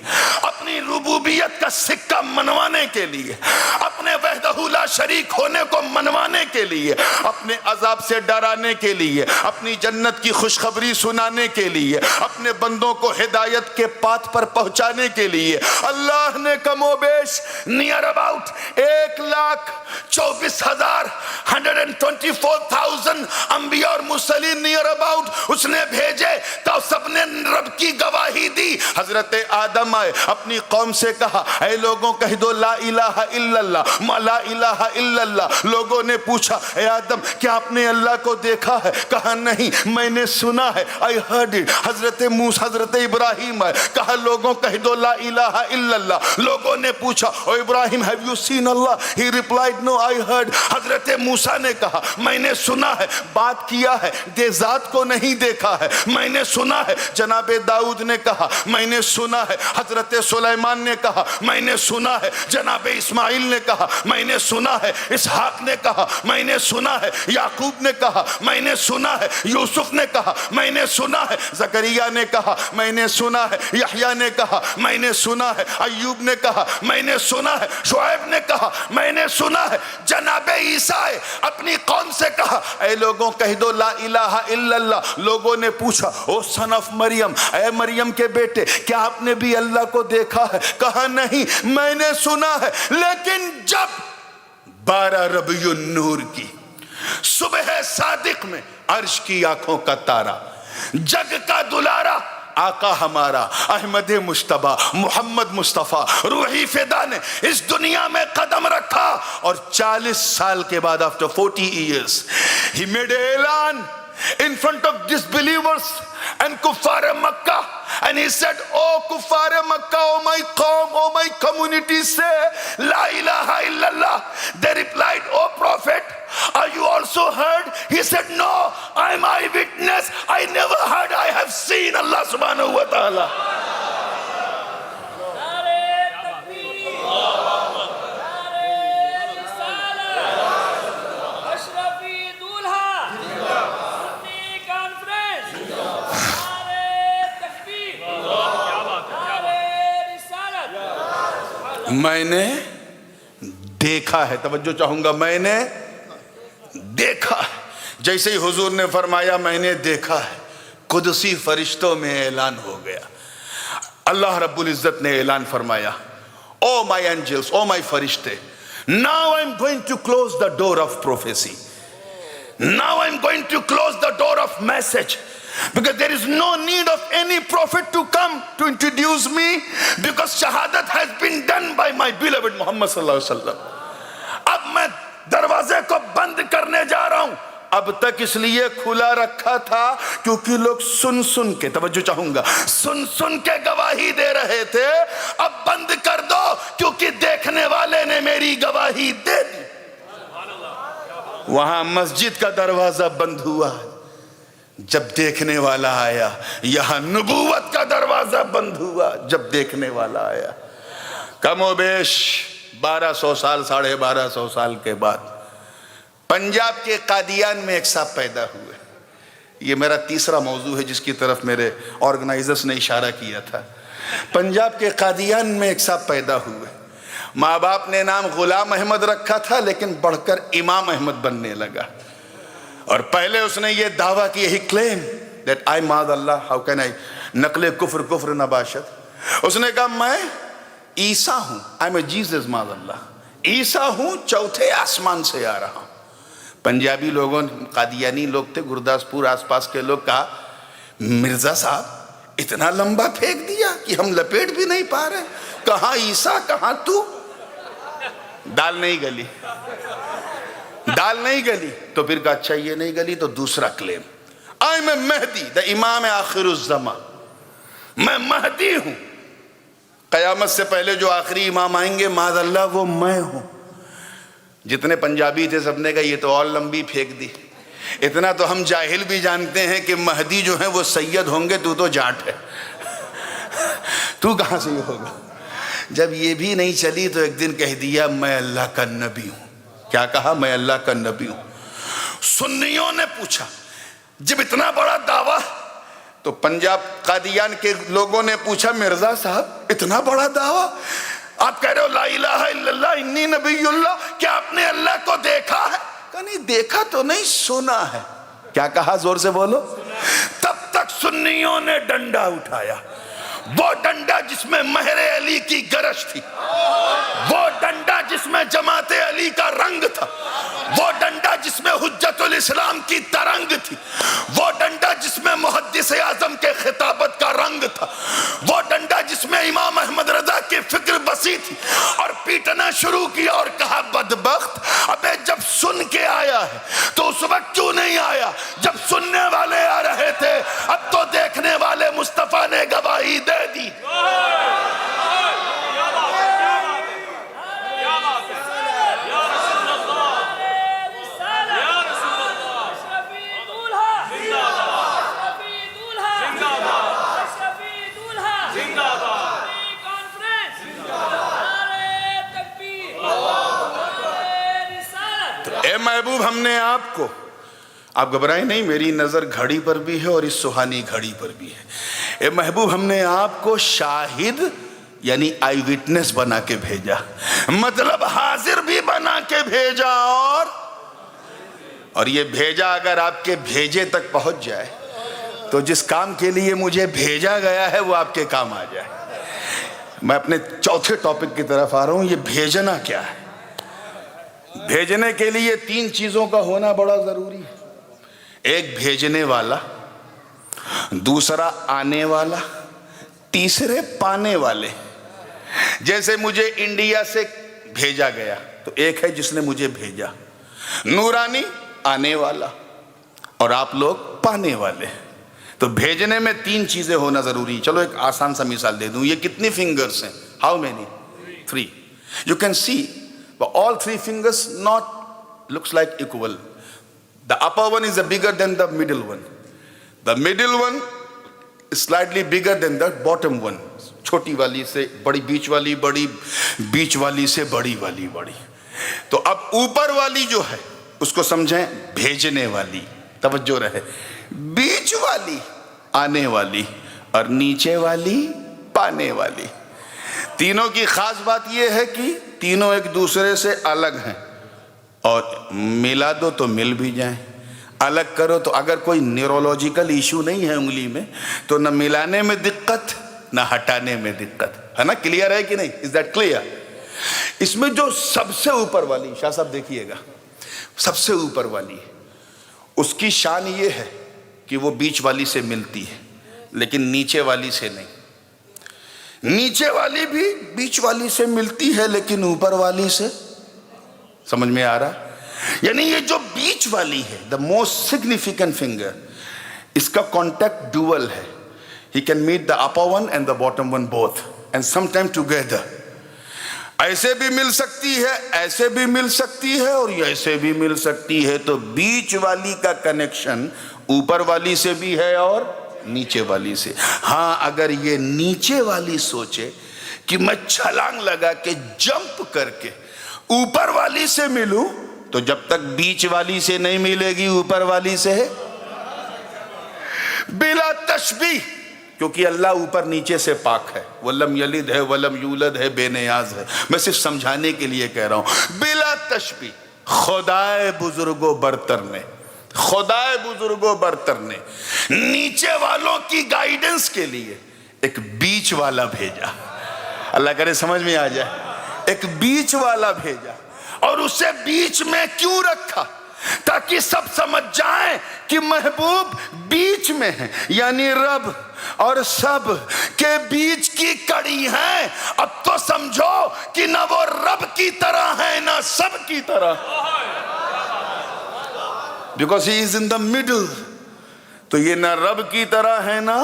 اپنی ربوبیت کا سکہ منوانے کے لیے, اپنے وحدہ لا شریک ہونے کو منوانے کے لیے, اپنے عذاب سے ڈرانے کے لیے, اپنی جنت کی خوشخبری سنانے کے لیے, اپنے بندوں کو ہدایت کے پاتھ پر پہنچانے کے لیے اللہ نے کم و بیش نیئر اباؤٹ 1,24,124,000 انبیاء اور مرسلین نیئر اباؤٹ اس نے بھیجے. تو سب نے رب کی گواہی دی. حضرت آدم آئے, اپنی قوم سے کہا اے لوگوں کہہ دو لا الہ الا اللہ, لا الہ الا اللہ. لوگوں نے پوچھا اے آدم کیا آپ نے اللہ کو دیکھا ہے؟ کہا نہیں میں نے سنا ہے, I heard it. حضرت موسیٰ حضرت ابراہیم آئے, کہا لوگوں کہہ دو لا الہ الا اللہ. لوگوں نے پوچھا او ابراہیم have you seen Allah? He replied no, I heard. حضرت موسیٰ نے کہا میں نے سنا ہے, بات کیا ہے, ذات کو نہیں دیکھا ہے, میں نے سنا ہے. جناب داؤد نے کہا میں نے سنا ہے، حضرت سلیمان نے کہا میں نے سنا ہے، جناب اسماعیل نے کہا میں نے سنا ہے، اسحاق نے کہا میں نے سنا ہے، یعقوب نے کہا میں نے سنا ہے، یوسف نے کہا میں نے سنا ہے، زکریا نے کہا میں نے سنا ہے، یحییٰ نے کہا میں نے سنا ہے، ایوب نے کہا میں نے سنا ہے، شعیب نے کہا میں نے سنا ہے۔ جناب عیسیٰ اپنی قوم سے کہا اے لوگوں کہہ دو لا الہ الا اللہ۔ لوگوں نے پوچھا او سن آف مریم، اے مریم کے بیٹے کیا آپ نے بھی اللہ کو دیکھا ہے؟ کہا نہیں میں نے سنا ہے، لیکن جب 12 ربیع النور کی صبح صادق میں عرش کی آنکھوں کا تارا، جگ کا دلارا آقا ہمارا احمد مجتبیٰ محمد مصطفیٰ روحی فدا نے اس دنیا میں قدم رکھا، اور 40 سال کے بعد after 40 years he made an اعلان in front of disbelievers and kuffar Makkah, and he said oh kuffar Makkah, oh my qawm, oh my community, say la ilaha illallah. They replied oh prophet, are you also heard? He said no, I'm eyewitness, I never heard, I have seen Allah subhanahu wa ta'ala. میں نے دیکھا ہے، توجہ چاہوں گا، میں نے دیکھا ہے۔ جیسے ہی حضور نے فرمایا میں نے دیکھا ہے، قدسی فرشتوں میں اعلان ہو گیا۔ اللہ رب العزت نے اعلان فرمایا او مائی اینجلز، او مائی فرشتے، now I'm going to close the door of prophecy, now I'm going to close the door of message, because there is no need of any prophet to come to introduce me, because shahadat has been done by my beloved Muhammad sallallahu alaihi wasallam. اب میں دروازے کو بند کرنے جا رہا ہوں۔ اب تک اس لیے کھلا رکھا تھا کیونکہ لوگ سن سن کے، توجہ چاہوں گا، سن سن کے گواہی دے رہے تھے۔ اب بند کر دو کیونکہ دیکھنے والے نے میری گواہی دے دی۔ وہاں مسجد کا دروازہ بند ہوا جب دیکھنے والا آیا، یہاں نبوت کا دروازہ بند ہوا جب دیکھنے والا آیا۔ کم و بیش 1200 سال 1250 سال کے بعد پنجاب کے قادیان میں ایک صاحب پیدا ہوئے۔ یہ میرا تیسرا موضوع ہے جس کی طرف میرے آرگنائزرز نے اشارہ کیا تھا۔ پنجاب کے قادیان میں ایک صاحب پیدا ہوئے، ماں باپ نے نام غلام احمد رکھا تھا لیکن بڑھ کر امام احمد بننے لگا، اور پہلے اس نے یہ دعویٰ کی، ہی کلیم دیٹ آئی معاذ اللہ ہاؤ کین آئی نقل کفر نباشت۔ اس نے کہا میں عیسیٰ ہوں، آئی ایم اے جیزس معاذ اللہ، عیسیٰ ہوں، چوتھے آسمان سے آ رہا ہوں۔ پنجابی لوگوں، قادیانی لوگ تھے، گرداسپور آس پاس کے لوگ، کہا مرزا صاحب اتنا لمبا پھینک دیا کہ ہم لپیٹ بھی نہیں پا رہے، کہاں عیسیٰ کہاں تو؟ دال نہیں گلی، دال نہیں گلی۔ تو پھر کہا اچھا یہ نہیں گلی تو دوسرا کلیم، آئی میں مہدی دا امام آخر الزمان، میں مہدی ہوں، قیامت سے پہلے جو آخری امام آئیں گے معاذ اللہ وہ میں ہوں۔ جتنے پنجابی تھے سب نے کہا یہ تو اور لمبی پھینک دی، اتنا تو ہم جاہل بھی جانتے ہیں کہ مہدی جو ہیں وہ سید ہوں گے، تو جاٹ ہے، تو کہاں سے یہ ہوگا؟ جب یہ بھی نہیں چلی تو ایک دن کہہ دیا میں اللہ کا نبی ہوں۔ کیا کہا؟ میں اللہ کا نبی ہوں۔ سنیوں نے پوچھا جب اتنا بڑا دعویٰ، تو پنجاب قادیان کے لوگوں نے پوچھا مرزا صاحب اتنا بڑا دعویٰ، آپ کہہ رہے ہو لا الہ الا اللہ انی نبی اللہ، کیا آپ نے اللہ کو دیکھا ہے؟ کہا نہیں دیکھا تو نہیں، سنا ہے۔ کیا کہا؟ زور سے بولو۔ تب تک سنیوں نے ڈنڈا اٹھایا، وہ ڈنڈا جس میں مہر علی کی گرج تھی، وہ ڈنڈا جس میں جماعت علی کا رنگ تھا، وہ ڈنڈا جس میں حجت الاسلام کی ترنگ تھی، وہ ڈنڈا جس میں محدث اعظم کے خطابت کا رنگ تھا، وہ ڈنڈا جس میں امام احمد رضا کی فکر بسی تھی، اور پیٹنا شروع کیا اور کہا بدبخت ابے جب سن کے آیا ہے تو اس وقت کیوں نہیں آیا جب سننے والے آ رہے تھے؟ اب تو دیکھنے والے مصطفیٰ نے گواہی دے دی۔ ہم نے آپ کو، آپ گھبرائیں نہیں، میری نظر گھڑی پر بھی ہے اور اس سہانی گھڑی پر بھی ہے، اے محبوب ہم نے آپ کو شاہد یعنی آئی وٹنس بنا کے بھیجا، مطلب حاضر بھی بنا کے بھیجا، اور یہ بھیجا اگر آپ کے بھیجے تک پہنچ جائے تو جس کام کے لیے مجھے بھیجا گیا ہے وہ آپ کے کام آ جائے۔ میں اپنے چوتھے ٹاپک کی طرف آ رہا ہوں، یہ بھیجنا کیا ہے؟ بھیجنے کے لیے 3 چیزوں کا ہونا بڑا ضروری ہے، ایک بھیجنے والا، دوسرا آنے والا، تیسرے پانے والے۔ جیسے مجھے انڈیا سے بھیجا گیا تو ایک ہے جس نے مجھے بھیجا، نورانی آنے والا، اور آپ لوگ پانے والے۔ تو بھیجنے میں 3 چیزیں ہونا ضروری۔ چلو ایک آسان سا مثال دے دوں، یہ کتنی فنگرز ہیں؟ How many? 3. You can see but all 3 fingers not looks like equal. The upper one is bigger than the middle one. The middle one is slightly bigger than the bottom one. چھوٹی والی سے بڑی، بیچ والی بڑی، بیچ والی سے بڑی والی بڑی۔ تو اب اوپر والی جو ہے اس کو سمجھیں بھیجنے والی، توجہ رہے، بیچ والی آنے والی، اور نیچے والی پانے والی۔ تینوں کی خاص بات یہ ہے کہ تینوں ایک دوسرے سے الگ ہیں، اور ملا دو تو مل بھی جائیں، الگ کرو تو اگر کوئی نیورولوجیکل ایشو نہیں ہے انگلی میں تو نہ ملانے میں دقت نہ ہٹانے میں دقت ہے، نا؟ کلیئر ہے کہ نہیں؟ Is that clear? اس میں جو سب سے اوپر والی، شاہ صاحب دیکھیے گا، سب سے اوپر والی اس کی شان یہ ہے کہ وہ بیچ والی سے ملتی ہے لیکن نیچے والی سے نہیں، نیچے والی بھی بیچ والی سے ملتی ہے لیکن اوپر والی سے، سمجھ میں آ رہا؟ یعنی یہ جو بیچ والی ہے، the most significant finger، اس کا کانٹیکٹ ڈوئل ہے، he can meet the upper one and the bottom one both and sometime together۔ ایسے بھی مل سکتی ہے، ایسے بھی مل سکتی ہے، اور ایسے بھی مل سکتی ہے۔ تو بیچ والی کا کنیکشن اوپر والی سے بھی ہے اور نیچے والی سے۔ ہاں اگر یہ نیچے والی سوچے کہ میں چھلانگ لگا کے جمپ کر کے اوپر والی سے ملوں، تو جب تک بیچ والی سے نہیں ملے گی اوپر والی سے ہے بلا تشبیہ، کیونکہ اللہ اوپر نیچے سے پاک ہے، وَلَمْ يَلِدْ ہے، وَلَمْ يُولَدْ ہے، بے نیاز ہے۔ میں صرف سمجھانے کے لیے کہہ رہا ہوں، بلا تشبیہ۔ خدائے بزرگ و برتر نے، خدائے بزرگ و برتر نے نیچے والوں کی گائیڈنس کے لیے ایک بیچ والا بھیجا۔ اللہ کرے سمجھ میں آ جائے، ایک بیچ والا بھیجا، اور اسے بیچ میں کیوں رکھا؟ تاکہ سب سمجھ جائیں کہ محبوب بیچ میں ہے، یعنی رب اور سب کے بیچ کی کڑی ہیں۔ اب تو سمجھو کہ نہ وہ رب کی طرح ہے نہ سب کی طرح، because he is in the middle۔ تو یہ نہ رب کی طرح ہے نہ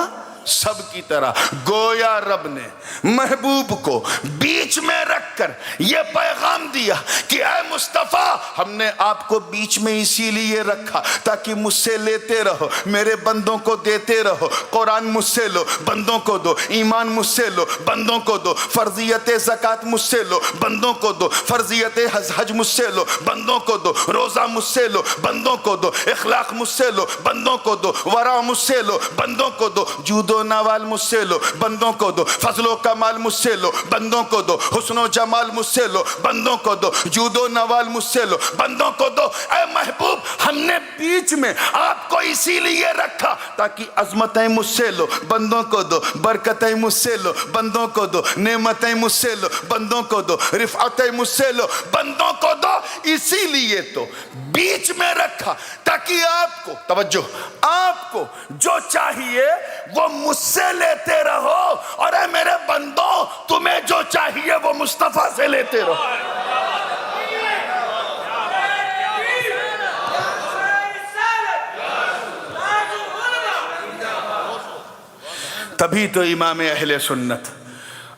سب کی طرح۔ گویا رب نے محبوب کو بیچ میں رکھ کر یہ پیغام دیا کہ اے مصطفیٰ، ہم نے آپ کو بیچ میں اسی لیے رکھا تاکہ مجھ سے لیتے رہو، میرے بندوں کو دیتے رہو، قرآن مجھ سے لو، بندوں کو دو، ایمان مجھ سے لو، بندوں کو دو، فرضیت زکوٰۃ مجھ سے لو، بندوں کو دو، فرضیت حج مجھ سے لو، بندوں کو دو، روزہ مجھ سے لو، بندوں کو دو، اخلاق مجھ سے لو، بندوں کو دو، ورع مجھ سے لو، بندوں کو دو، جود و نوال مجھ سے لو، بندوں کو دو، فضل و کمال مجھ سے لو، بندوں کو دو، حسن و جمال مجھ سے لو، بندوں کو دو، جود و نوال مجھ سے لو، بندوں کو دو۔ اے محبوب، ہم نے بیچ میں آپ کو اسی لیے رکھا تاکہ عظمتیں مجھ سے لو، بندوں کو دو، برکتیں مجھ سے لو، بندوں کو دو، نعمتیں مجھ سے لو، بندوں کو دو، رفعتیں مجھ سے لو، بندوں کو دو۔ اسی لیے تو بیچ میں رکھا تاکہ آپ کو، توجہ، آپ کو جو چاہیے وہ مجھ سے لیتے رہو، اور اے میرے بندوں، تمہیں جو چاہیے وہ مصطفیٰ سے لیتے رہو۔ تبھی تو امام اہل سنت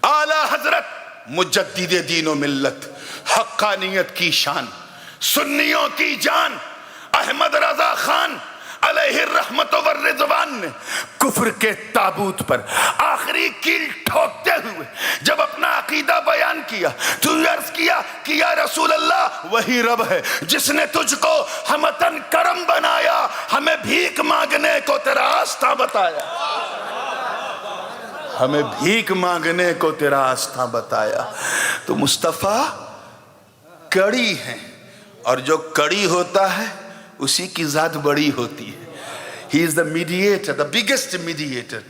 اعلی حضرت مجدد دین و ملت، حقانیت کی شان، سنیوں کی جان، احمد رضا خان علیہ الرحمہ رحمت و رضوان نے کفر کے تابوت پر آخری کیل ٹھوکتے ہوئے جب اپنا عقیدہ بیان کیا تو عرض کیا کہ یا رسول اللہ وہی رب ہے جس نے تجھ کو ہمتن کرم بنایا، ہمیں بھیک مانگنے کو تیرا راستہ بتایا، ہمیں بھیک مانگنے کو تیرا راستہ بتایا۔ تو مصطفیٰ کڑی ہیں، اور جو کڑی ہوتا ہے اسی کی ذات بڑی ہوتی ہے۔ He is the mediator, the biggest mediator.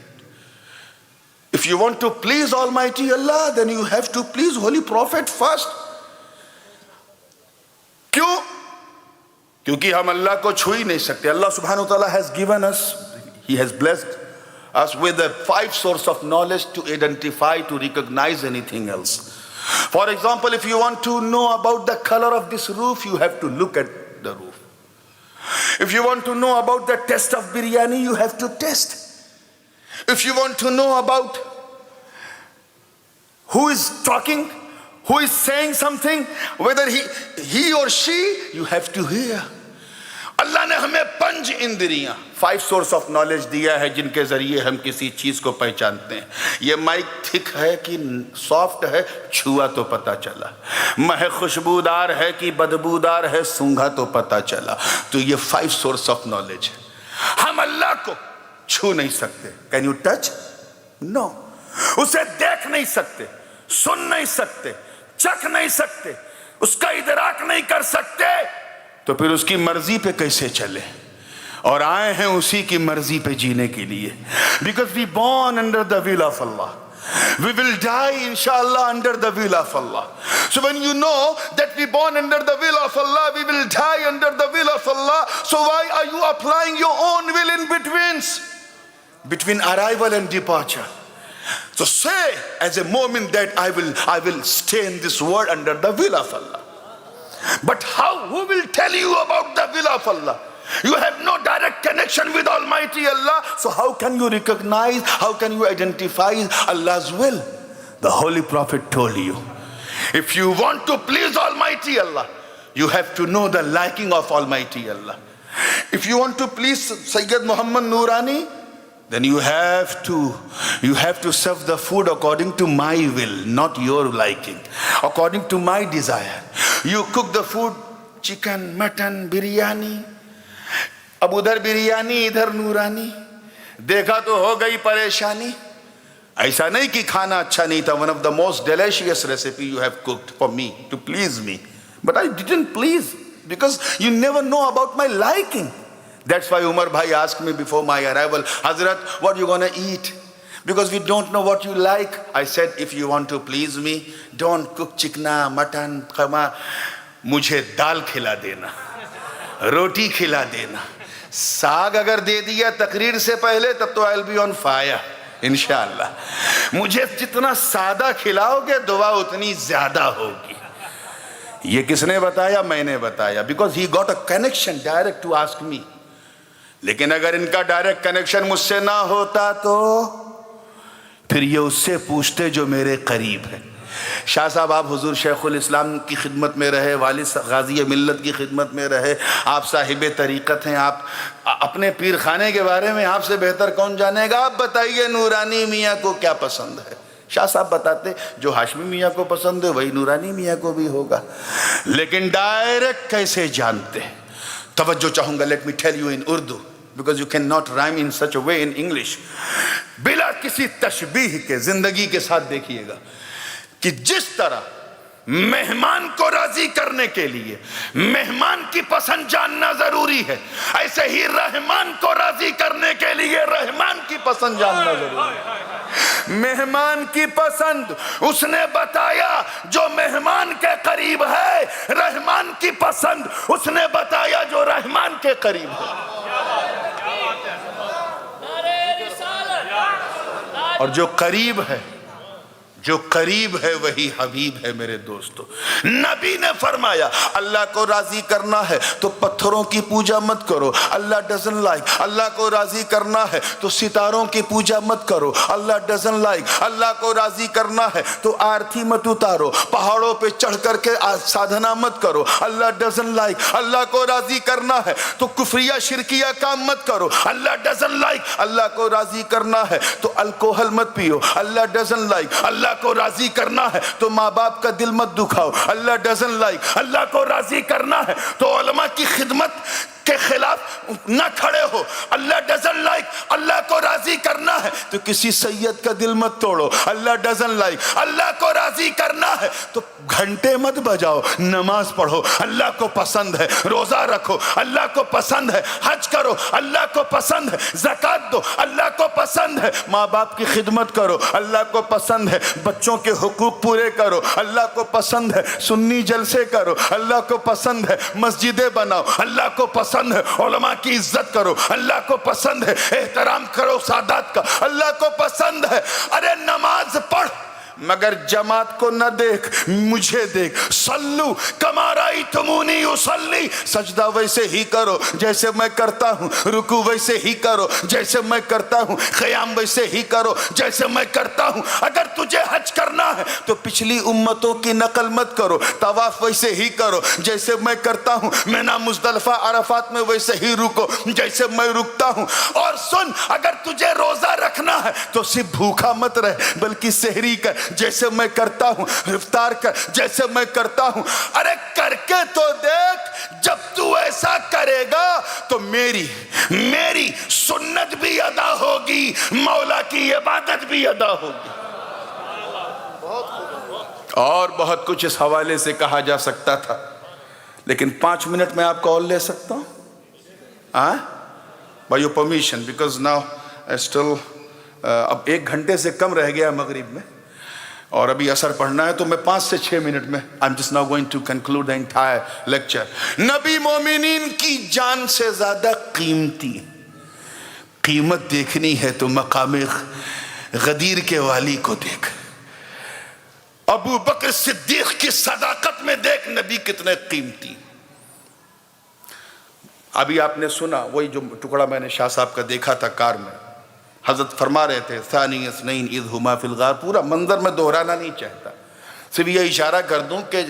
If you want to please Almighty Allah, then you have to please Holy Prophet first. کیوں؟ کیونکہ ہم اللہ کو چھو ہی نہیں سکتے۔ اللہ سبحانہ وتعالی has given us, He has blessed us with the 5 sources of knowledge to identify, to recognize anything else. For example, if you want to know about the color of this roof, you have to look at the roof. If you want to know about the taste of biryani, you have to taste. If you want to know about who is talking, who is saying something, whether he or she, you have to hear. اللہ نے ہمیں 5 اندریاں 5 source of knowledge دیا ہے جن کے ذریعے ہم کسی چیز کو پہچانتے ہیں۔ یہ مائک تھک ہے کہ سافٹ ہے، چھوا تو پتا چلا، مہک خوشبودار ہے کہ بدبودار ہے، سونگھا تو پتا چلا۔ تو یہ 5 سورس آف نالج ہے۔ ہم اللہ کو چھو نہیں سکتے۔ Can you touch? نو۔ اسے دیکھ نہیں سکتے، سن نہیں سکتے، چکھ نہیں سکتے، اس کا ادراک نہیں کر سکتے، تو پھر اس کی مرضی پہ کیسے چلے؟ اور آئے ہیں اسی کی مرضی پہ جینے کے لیے۔ Because we born under the will of Allah. We will die inshallah under the will of Allah. So when you know that we born under the will of Allah, we will die under the will of Allah, so why are you applying your own will in between arrival and departure? So say as a moment that I will stay in this world under the will of Allah. But how? Who will tell you about the will of Allah? You have no direct connection with Almighty Allah, so how can you recognize, how can you identify Allah's will? The Holy Prophet told you, if you want to please Almighty Allah, you have to know the liking of Almighty Allah. If you want to please Sayyid Muhammad Noorani, then you have to serve the food according to my will, not your liking, according to my desire. You cook the food, chicken, mutton, biryani, اب ادھر بریانی ادھر نورانی، دیکھا تو ہو گئی پریشانی۔ ایسا نہیں کہ کھانا اچھا نہیں تھا۔ One of the most delicious recipe you have cooked for me, to please me, but I didn't please because you never know about my liking. That's why Umar bhai asked me before my arrival, Hazrat, what you gonna eat? Because we don't know what you like. I said, if you want to please me, don't cook chikna, mutton, khama. مجھے دال کھلا دینا، روٹی کھلا دینا، ساگ اگر دے دیا تقریر سے پہلے تب تو I'll be on fire انشاءاللہ۔ مجھے جتنا سادہ کھلاؤ گے دعا اتنی زیادہ ہوگی۔ یہ کس نے بتایا؟ میں نے بتایا، because he got a connection direct to ask me. لیکن اگر ان کا ڈائریکٹ کنیکشن مجھ سے نہ ہوتا تو پھر یہ اس سے پوچھتے جو میرے قریب ہے۔ شاہ صاحب آپ حضور شیخ الاسلام کی خدمت میں رہے، والد غازی ملت کی خدمت میں رہے، آپ صاحب طریقت ہیں، آپ اپنے پیر خانے کے بارے میں آپ سے بہتر کون جانے گا؟ آپ بتائیے نورانی میاں کو کیا پسند ہے؟ شاہ صاحب بتاتے جو ہاشمی میاں کو پسند ہے وہی نورانی میاں کو بھی ہوگا، لیکن ڈائریکٹ کیسے جانتے؟ توجہ چاہوں گا، let me tell you in Urdu because you cannot rhyme in such a way in English. بلا کسی تشبیہ کے زندگی کے ساتھ دیکھیے گا کہ جس طرح مہمان کو راضی کرنے کے لیے مہمان کی پسند جاننا ضروری ہے، ایسے ہی رحمان کو راضی کرنے کے لیے رحمان کی پسند جاننا ضروری ہے۔ مہمان کی پسند اس نے بتایا جو مہمان کے قریب ہے، رحمان کی پسند اس نے بتایا جو رحمان کے قریب ہے۔ اور جو قریب ہے وہی حبیب ہے میرے دوستو۔ نبی نبی نے فرمایا اللہ کو راضی کرنا ہے تو پتھروں کی پوجا مت کرو, اللہ ڈزن لائک. اللہ کو راضی کرنا ہے تو ستاروں کی پوجا مت کرو, اللہ ڈزن لائک. اللہ کو راضی کرنا ہے تو آرتی مت اتارو, پہاڑوں پہ چڑھ کر کے سادھنا مت کرو, اللہ ڈزن لائک. اللہ کو راضی کرنا ہے تو کفریہ شرکیہ کام مت کرو, اللہ ڈزن لائک. اللہ کو راضی کرنا ہے تو الکوہل مت پیو, اللہ ڈزن لائک. اللہ کو راضی کرنا ہے تو ماں باپ کا دل مت دکھاؤ, اللہ ڈزن لائک. اللہ کو راضی کرنا ہے تو علماء کی خدمت کے خلاف نہ کھڑے ہو, اللہ ڈزن لائک. اللہ کو راضی کرنا ہے تو کسی سید کا دل مت توڑو, اللہ ڈزن لائک. اللہ کو راضی کرنا ہے تو گھنٹے مت بجاؤ, نماز پڑھو, اللہ کو پسند ہے. روزہ رکھو, اللہ کو پسند ہے. حج کرو, اللہ کو پسند ہے. زکات دو, اللہ کو پسند ہے. ماں باپ کی خدمت کرو, اللہ کو پسند ہے. بچوں کے حقوق پورے کرو, اللہ کو پسند ہے. سنی جلسے کرو, اللہ کو پسند ہے. مسجدیں بناؤ, اللہ کو پسند ہے. علماء کی عزت کرو, اللہ کو پسند ہے. احترام کرو سادات کا, اللہ کو پسند ہے. ارے نماز پڑھ مگر جماعت کو نہ دیکھ, مجھے دیکھ. صلو کما رأیتمونی اصلی, سجدہ ویسے ہی کرو جیسے میں کرتا ہوں, رکوع ویسے ہی کرو جیسے میں کرتا ہوں, قیام ویسے ہی کرو جیسے میں کرتا ہوں. اگر تجھے حج کرنا ہے تو پچھلی امتوں کی نقل مت کرو, طواف ویسے ہی کرو جیسے میں کرتا ہوں. مینا مزدلفہ عرفات میں ویسے ہی رکو جیسے میں رکتا ہوں. اور سن, اگر تجھے روزہ رکھنا ہے تو صرف بھوکا مت رہ بلکہ سحری کر جیسے میں کرتا ہوں, افطار کر جیسے میں کرتا ہوں. ارے کر کے تو دیکھ, جب تو ایسا کرے گا تو میری سنت بھی ادا ہوگی, مولا کی عبادت بھی ادا ہوگی. اور بہت کچھ اس حوالے سے کہا جا سکتا تھا, لیکن 5 منٹ میں آپ کو اور لے سکتا ہوں by your permission, because now still اب 1 گھنٹے سے کم رہ گیا مغرب میں اور ابھی اثر پڑھنا ہے, تو میں 5 سے 6 منٹ میں I'm just now going to conclude the entire lecture. نبی مومنین کی جان سے زیادہ قیمتی, قیمت دیکھنی ہے تو مقام غدیر کے والی کو دیکھ. ابو بکر صدیق کی صداقت میں دیکھ نبی کتنے قیمتی. ابھی آپ نے سنا وہی جو ٹکڑا میں نے شاہ صاحب کا دیکھا تھا کار میں, حضرت فرما رہے تھے ثانی اثنین اذ ہما فی الغار. پورا منظر میں دہرانا نہیں چاہتا, صرف یہ اشارہ کر دوں کہ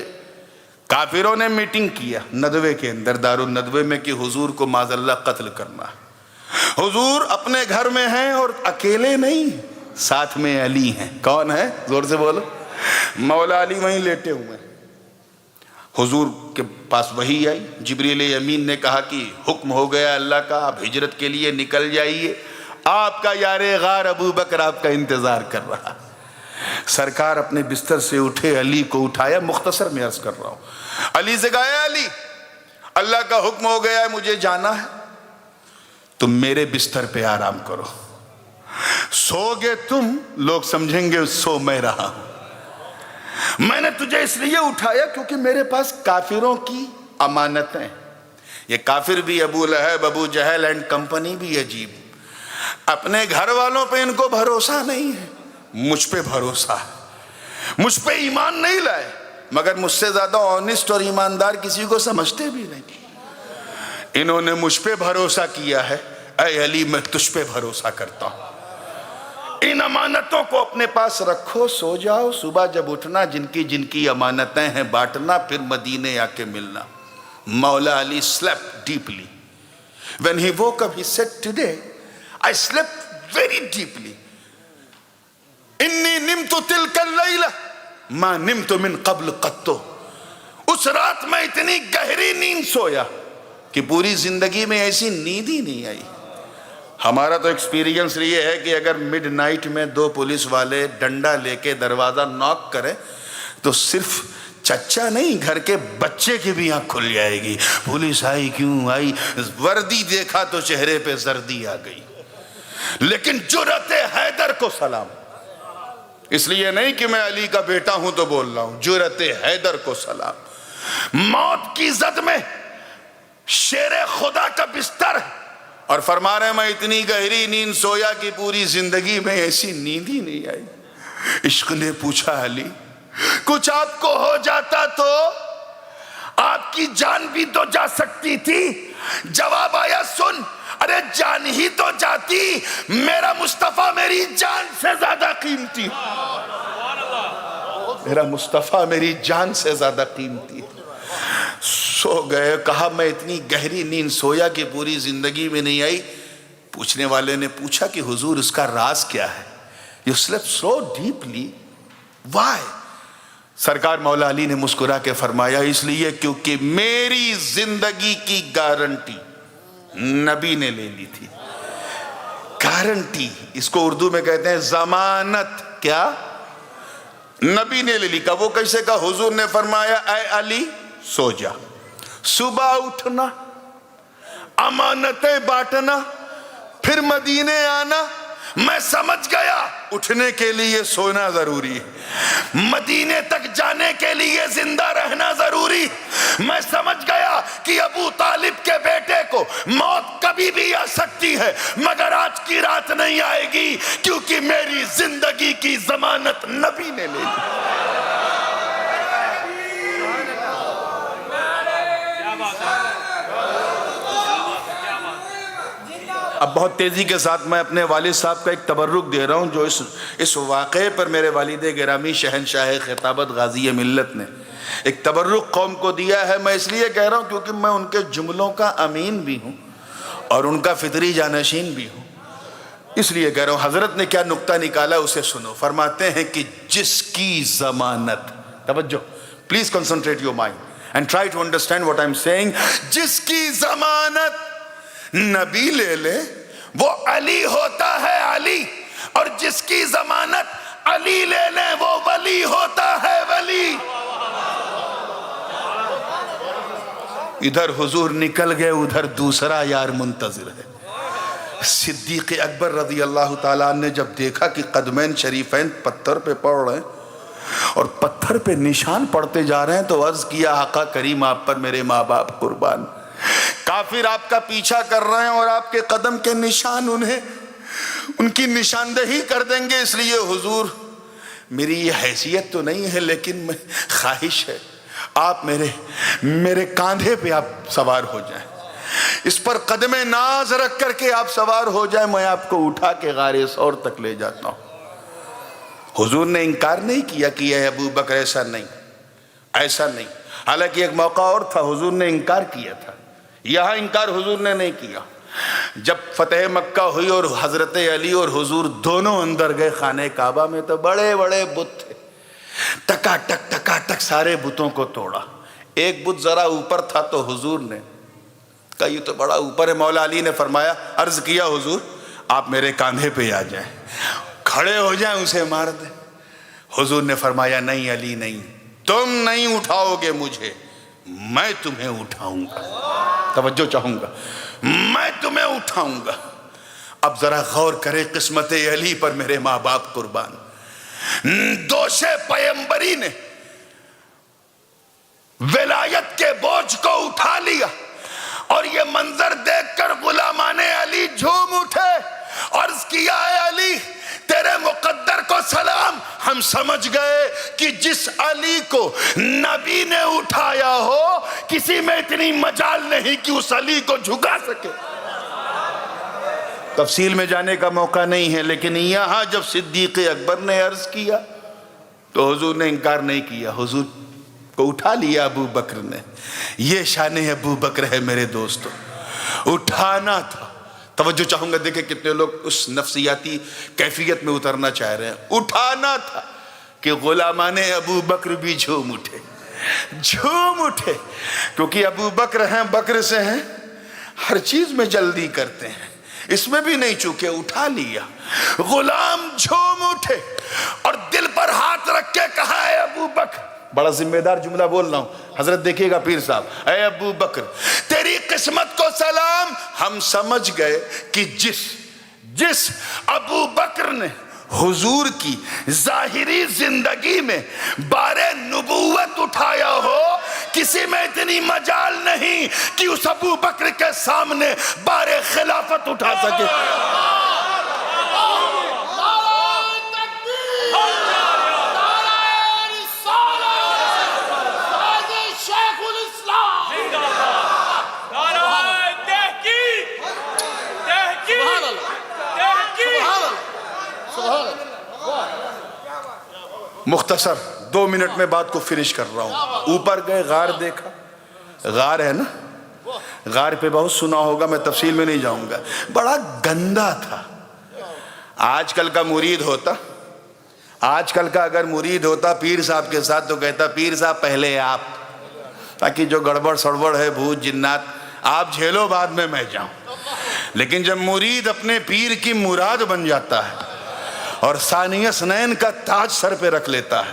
کافروں نے میٹنگ کیا ندوے کے اندر, دارالندوے میں, کہ حضور کو معاذ اللہ قتل کرنا. حضور اپنے گھر میں ہیں اور اکیلے نہیں, ساتھ میں علی ہیں. کون ہے؟ زور سے بولو. مولا علی وہیں لیٹے ہوئے. حضور کے پاس وحی آئی, جبریل امین نے کہا کہ حکم ہو گیا اللہ کا, آپ ہجرت کے لیے نکل جائیے, آپ کا یار غار ابو بکر آپ کا انتظار کر رہا. سرکار اپنے بستر سے اٹھے, علی کو اٹھایا. مختصر میں عرض کر رہا ہوں, علی سے کہا علی اللہ کا حکم ہو گیا ہے, مجھے جانا ہے, تم میرے بستر پہ آرام کرو. سو گے تم, لوگ سمجھیں گے سو میں رہا ہوں. میں نے تجھے اس لیے اٹھایا کیونکہ میرے پاس کافروں کی امانتیں. یہ کافر بھی ابو لہب, ابو جہل اینڈ کمپنی بھی عجیب, اپنے گھر والوں پہ ان کو بھروسہ نہیں ہے, مجھ پہ بھروسہ ہے. مجھ پہ ایمان نہیں لائے, مگر مجھ سے زیادہ آنیسٹ اور ایماندار کسی کو سمجھتے بھی نہیں. انہوں نے مجھ پہ بھروسہ کیا ہے. اے علی میں تجھ پہ بھروسہ کرتا ہوں. ان امانتوں کو اپنے پاس رکھو, سو جاؤ, صبح جب اٹھنا جن کی امانتیں ہیں بانٹنا, پھر مدینے آ کے ملنا. مولا علی slept deeply. When he woke up he said, today I slept very deeply. انی نمت تلک اللیلہ ما نمت من قبل قطو. اس رات میں اتنی گہری نیند سویا کہ پوری زندگی میں ایسی نیند ہی نہیں آئی. ہمارا تو ایکسپیرینس یہ ہے کہ اگر مڈ نائٹ میں 2 پولیس والے ڈنڈا لے کے دروازہ ناک کریں تو صرف چچا نہیں, گھر کے بچے کی بھی آنکھ کھل جائے گی. پولیس آئی, کیوں آئی؟ وردی دیکھا تو چہرے پہ زردی آ گئی. لیکن جرأت حیدر کو سلام. اس لیے نہیں کہ میں علی کا بیٹا ہوں تو بول رہا ہوں, جرأت حیدر کو سلام. موت کی زد میں شیر خدا کا بستر ہے اور فرما رہے ہیں میں اتنی گہری نیند سویا کہ پوری زندگی میں ایسی نیند ہی نہیں آئی. عشق نے پوچھا علی کچھ آپ کو ہو جاتا تو آپ کی جان بھی تو جا سکتی تھی. جواب آیا سن, ارے جان ہی تو جاتی, میرا مصطفیٰ میری جان سے زیادہ قیمتی, میرا مصطفیٰ میری جان سے زیادہ قیمتی. سو گئے. کہا میں اتنی گہری نیند سویا کہ پوری زندگی میں نہیں آئی. پوچھنے والے نے پوچھا کہ حضور اس کا راز کیا ہے؟ You slept so deeply. Why? سرکار مولا علی نے مسکرا کے فرمایا, اس لیے کیونکہ میری زندگی کی گارنٹی نبی نے لے لی تھی. گارنٹی, اس کو اردو میں کہتے ہیں ضمانت. کیا؟ نبی نے لے لی. کہ وہ کیسے کہا؟ حضور نے فرمایا اے علی سو جا, صبح اٹھنا, امانتیں بانٹنا, پھر مدینے آنا. میں سمجھ گیا اٹھنے کے لیے سونا ضروری ہے, مدینے تک جانے کے لیے زندہ رہنا ضروری. میں سمجھ گیا کہ ابو طالب کے بیٹے کو موت کبھی بھی آ سکتی ہے, مگر آج کی رات نہیں آئے گی, کیونکہ میری زندگی کی ضمانت نبی نے لے لی. اب بہت تیزی کے ساتھ میں اپنے والد صاحب کا ایک تبرک دے رہا ہوں, جو اس واقعے پر میرے والد گرامی شہنشاہ خطابت غازی ملت نے ایک تبرک قوم کو دیا ہے. میں اس لیے کہہ رہا ہوں کیونکہ میں ان کے جملوں کا امین بھی ہوں اور ان کا فطری جانشین بھی ہوں, اس لیے کہہ رہا ہوں. حضرت نے کیا نقطہ نکالا اسے سنو. فرماتے ہیں کہ جس کی ضمانت, توجہ please concentrate your mind and try to understand what I am saying. جس کی ضمانت نبی لے لے وہ علی ہوتا ہے علی, اور جس کی ضمانت علی لے لے وہ ولی ہوتا ہے ولی. ادھر حضور نکل گئے, ادھر دوسرا یار منتظر ہے. صدیق اکبر رضی اللہ تعالیٰ عنہ نے جب دیکھا کہ قدمین شریفین پتھر پہ پڑ رہے ہیں اور پتھر پہ نشان پڑتے جا رہے ہیں, تو عرض کیا آقا کریم آپ پر میرے ماں باپ قربان, کافر آپ کا پیچھا کر رہے ہیں اور آپ کے قدم کے نشان انہیں ان کی نشاندہی کر دیں گے. اس لیے حضور میری یہ حیثیت تو نہیں ہے, لیکن خواہش ہے آپ میرے کاندھے پہ آپ سوار ہو جائیں, اس پر قدم ناز رکھ کر کے آپ سوار ہو جائیں, میں آپ کو اٹھا کے غار ثور تک لے جاتا ہوں. حضور نے انکار نہیں کیا کہ اے ابو بکر ایسا نہیں, ایسا نہیں. حالانکہ ایک موقع اور تھا حضور نے انکار کیا تھا, یہاں انکار حضور نے نہیں کیا. جب فتح مکہ ہوئی اور حضرت علی اور حضور دونوں اندر گئے خانہ کعبہ میں, تو بڑے بڑے بت تھے, ٹکا ٹک سارے بتوں کو توڑا. ایک بت ذرا اوپر تھا تو حضور نے کہا یہ تو بڑا اوپر ہے. مولا علی نے فرمایا, عرض کیا حضور آپ میرے کاندھے پہ آ جائیں, کھڑے ہو جائیں, اسے مار دیں. حضور نے فرمایا نہیں علی نہیں, تم نہیں اٹھاؤ گے مجھے, میں تمہیں اٹھاؤں گا. توجہ چاہوں گا, میں تمہیں اٹھاؤں گا. اب ذرا غور کرے قسمت علی پر میرے ماں باپ قربان. دوش پیمبری نے ولایت کے بوجھ کو اٹھا لیا, اور یہ منظر دیکھ کر غلامان علی جھوم اٹھے. عرض کیا اے علی تیرے مقدر کو سلام, ہم سمجھ گئے کہ جس علی کو نبی نے اٹھایا ہو کسی میں اتنی مجال نہیں کہ اس علی کو جھکا سکے. تفصیل میں جانے کا موقع نہیں ہے, لیکن یہاں جب صدیق اکبر نے عرض کیا تو حضور نے انکار نہیں کیا, حضور کو اٹھا لیا ابو بکر نے. یہ شان ابو بکر ہے میرے دوستو, اٹھانا تھا. توجہ چاہوں گا, دیکھیں کتنے لوگ اس نفسیاتی کیفیت میں اترنا چاہ رہے ہیں. اٹھانا تھا کہ غلامان ابو بکر بھی جھوم اٹھے, جھوم اٹھے, کیونکہ ابو بکر ہیں, بکر سے ہیں, ہر چیز میں جلدی کرتے ہیں, اس میں بھی نہیں چوکے. اٹھا لیا, غلام جھوم اٹھے اور دل پر ہاتھ رکھ کے کہا اے ابو بکر, بڑا ذمہ دار جملہ بول رہا ہوں حضرت, دیکھیے گا پیر صاحب, اے ابو بکر تیری قسمت کو سلام. ہم سمجھ گئے کہ جس ابو بکر نے حضور کی ظاہری زندگی میں بار نبوت اٹھایا ہو, کسی میں اتنی مجال نہیں کہ اس ابو بکر کے سامنے بار خلافت اٹھا سکے. مختصر 2 منٹ میں بات کو فنش کر رہا ہوں. اوپر گئے, غار دیکھا, غار ہے نا, غار پہ بہت سنا ہوگا, میں تفصیل میں نہیں جاؤں گا, بڑا گندا تھا. آج کل کا مرید ہوتا, آج کل کا اگر مرید ہوتا پیر صاحب کے ساتھ تو کہتا پیر صاحب پہلے آپ, تاکہ جو گڑبڑ سڑبڑ ہے بھوت جنات آپ جھیلو, بعد میں جاؤں. لیکن جب مرید اپنے پیر کی مراد بن جاتا ہے اور ثانی اثنین کا تاج سر پہ رکھ لیتا ہے,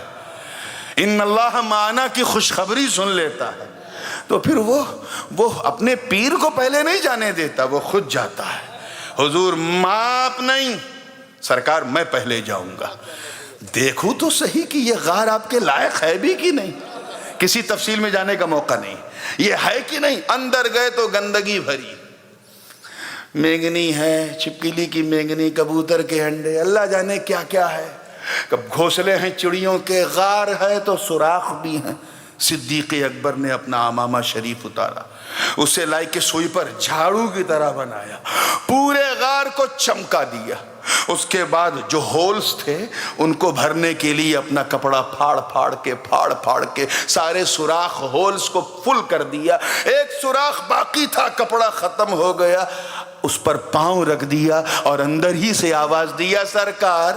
ان اللہ معنا کی خوشخبری سن لیتا ہے, تو پھر وہ اپنے پیر کو پہلے نہیں جانے دیتا, وہ خود جاتا ہے. حضور ماپ نہیں, سرکار میں پہلے جاؤں گا. دیکھو تو صحیح کہ یہ غار آپ کے لائق ہے بھی کہ نہیں, کسی تفصیل میں جانے کا موقع نہیں, یہ ہے کہ نہیں. اندر گئے تو گندگی بھری, مینگنی ہے, چھپکلی کی مینگنی, کبوتر کے انڈے, اللہ جانے کیا کیا ہے, کب گھونسلے ہیں چڑیوں کے, غار ہے تو سوراخ بھی ہیں. صدیق اکبر نے اپنا عمامہ شریف اتارا, اسے لائے کے سوئی پر جھاڑو کی طرح بنایا, پورے غار کو چمکا دیا. اس کے بعد جو ہولز تھے ان کو بھرنے کے لیے اپنا کپڑا پھاڑ پھاڑ کے سارے سوراخ ہولز کو فل کر دیا. ایک سوراخ باقی تھا, کپڑا ختم ہو گیا, اس پر پاؤں رکھ دیا اور اندر ہی سے آواز دیا, سرکار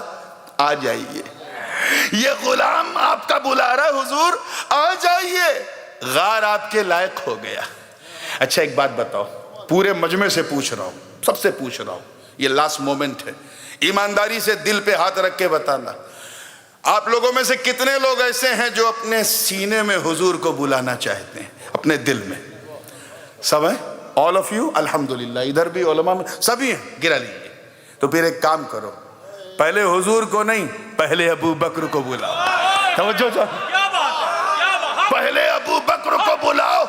آ جائیے, یہ غلام آپ کا بلا رہا, حضور آ جائیے, غار آپ کے لائق ہو گیا. اچھا ایک بات بتاؤ, پورے مجمع سے پوچھ رہا ہوں, سب سے پوچھ رہا ہوں, یہ لاسٹ مومنٹ ہے, ایمانداری سے دل پہ ہاتھ رکھ کے بتانا, آپ لوگوں میں سے کتنے لوگ ایسے ہیں جو اپنے سینے میں حضور کو بلانا چاہتے ہیں, اپنے دل میں؟ سب ہیں, all of you, الحمدللہ. ادھر بھی علماء میں سبھی ہیں, گرا لیجیے. تو پھر ایک کام کرو, پہلے حضور کو نہیں, پہلے ابو بکر کو بلاؤ. توجہ پہلے ابو بکر کو بلاؤ.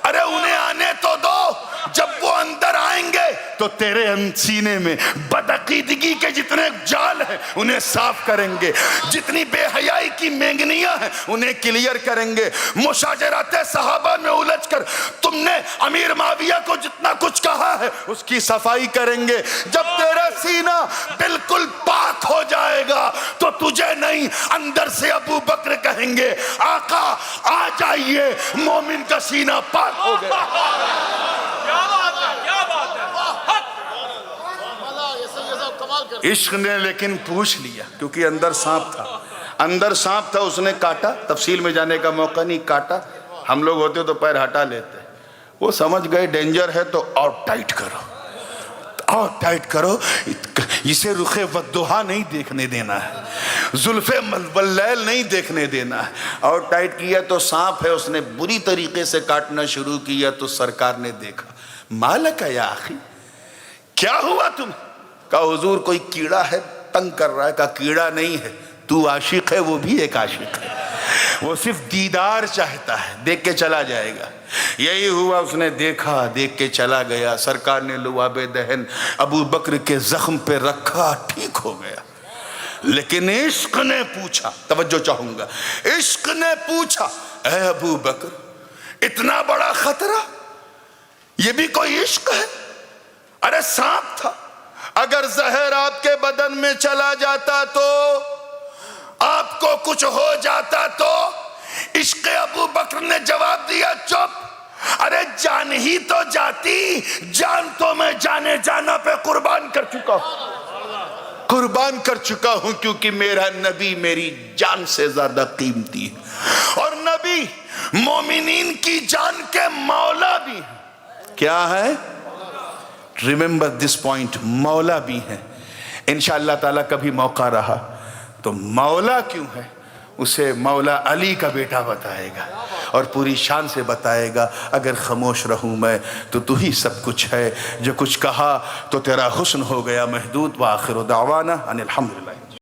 ارے انہیں آنے تو دو, جب وہ اندر آئیں گے تو تیرے سینے میں بدعقیدگی کے جتنے جال ہیں انہیں صاف کریں گے, جتنی بے حیائی کی مینگنیاں ہیں انہیں کلیئر کریں گے, مشاجرات صحابہ میں الجھ کر تم نے امیر معاویہ کو جتنا کچھ کہا ہے اس کی صفائی کریں گے. جب تیرا سینہ بالکل پاک ہو جائے گا تو تجھے نہیں, اندر سے ابو بکر کہیں گے آقا آ جائیے, مومن کا سینہ پاک ہو گیا. عشق نے لیکن پوچھ لیا, کیونکہ اندر سانپ تھا, اندر سانپ تھا, اس نے کاٹا. تفصیل میں جانے کا موقع نہیں, کاٹا. ہم لوگ ہوتے تو پیر ہٹا لیتے, وہ سمجھ گئے ڈینجر ہے تو اور ٹائٹ کرو, اور ٹائٹ کرو. اسے رخ والضحیٰ نہیں دیکھنے دینا ہے, زلف واللیل نہیں دیکھنے دینا ہے. اور ٹائٹ کیا تو سانپ ہے, اس نے بری طریقے سے کاٹنا شروع کیا. تو سرکار نے دیکھا, مالک یا آخی, کیا ہوا تم؟ کہا حضور کوئی کیڑا ہے تنگ کر رہا ہے. کہا کیڑا نہیں ہے, تو عاشق ہے, وہ بھی ایک عاشق ہے, وہ صرف دیدار چاہتا ہے, دیکھ کے چلا جائے گا. یہی ہوا, اس نے دیکھا, دیکھ کے چلا گیا. سرکار نے لعاب دہن ابو بکر کے زخم پہ رکھا, ٹھیک ہو گیا. لیکن عشق نے پوچھا, توجہ چاہوں گا, عشق نے پوچھا, اے ابو بکر اتنا بڑا خطرہ, یہ بھی کوئی عشق ہے؟ ارے سانپ تھا, اگر زہر آپ کے بدن میں چلا جاتا تو, آپ کو کچھ ہو جاتا تو. عشق ابو بکر نے جواب دیا, چپ, ارے جان ہی تو جاتی, جان تو میں جانے جانا پہ قربان کر چکا ہوں, قربان کر چکا ہوں, کیونکہ میرا نبی میری جان سے زیادہ قیمتی ہے, اور نبی مومنین کی جان کے مولا بھی ہیں. کیا ہے؟ ریممبر دس پوائنٹ, مولا بھی ہیں. انشاءاللہ تعالیٰ کبھی موقع رہا تو مولا کیوں ہے اسے مولا علی کا بیٹا بتائے گا, اور پوری شان سے بتائے گا. اگر خاموش رہوں میں تو ہی سب کچھ ہے, جو کچھ کہا تو تیرا حسن ہو گیا محدود. وآخر دعوانا ان الحمدللہ.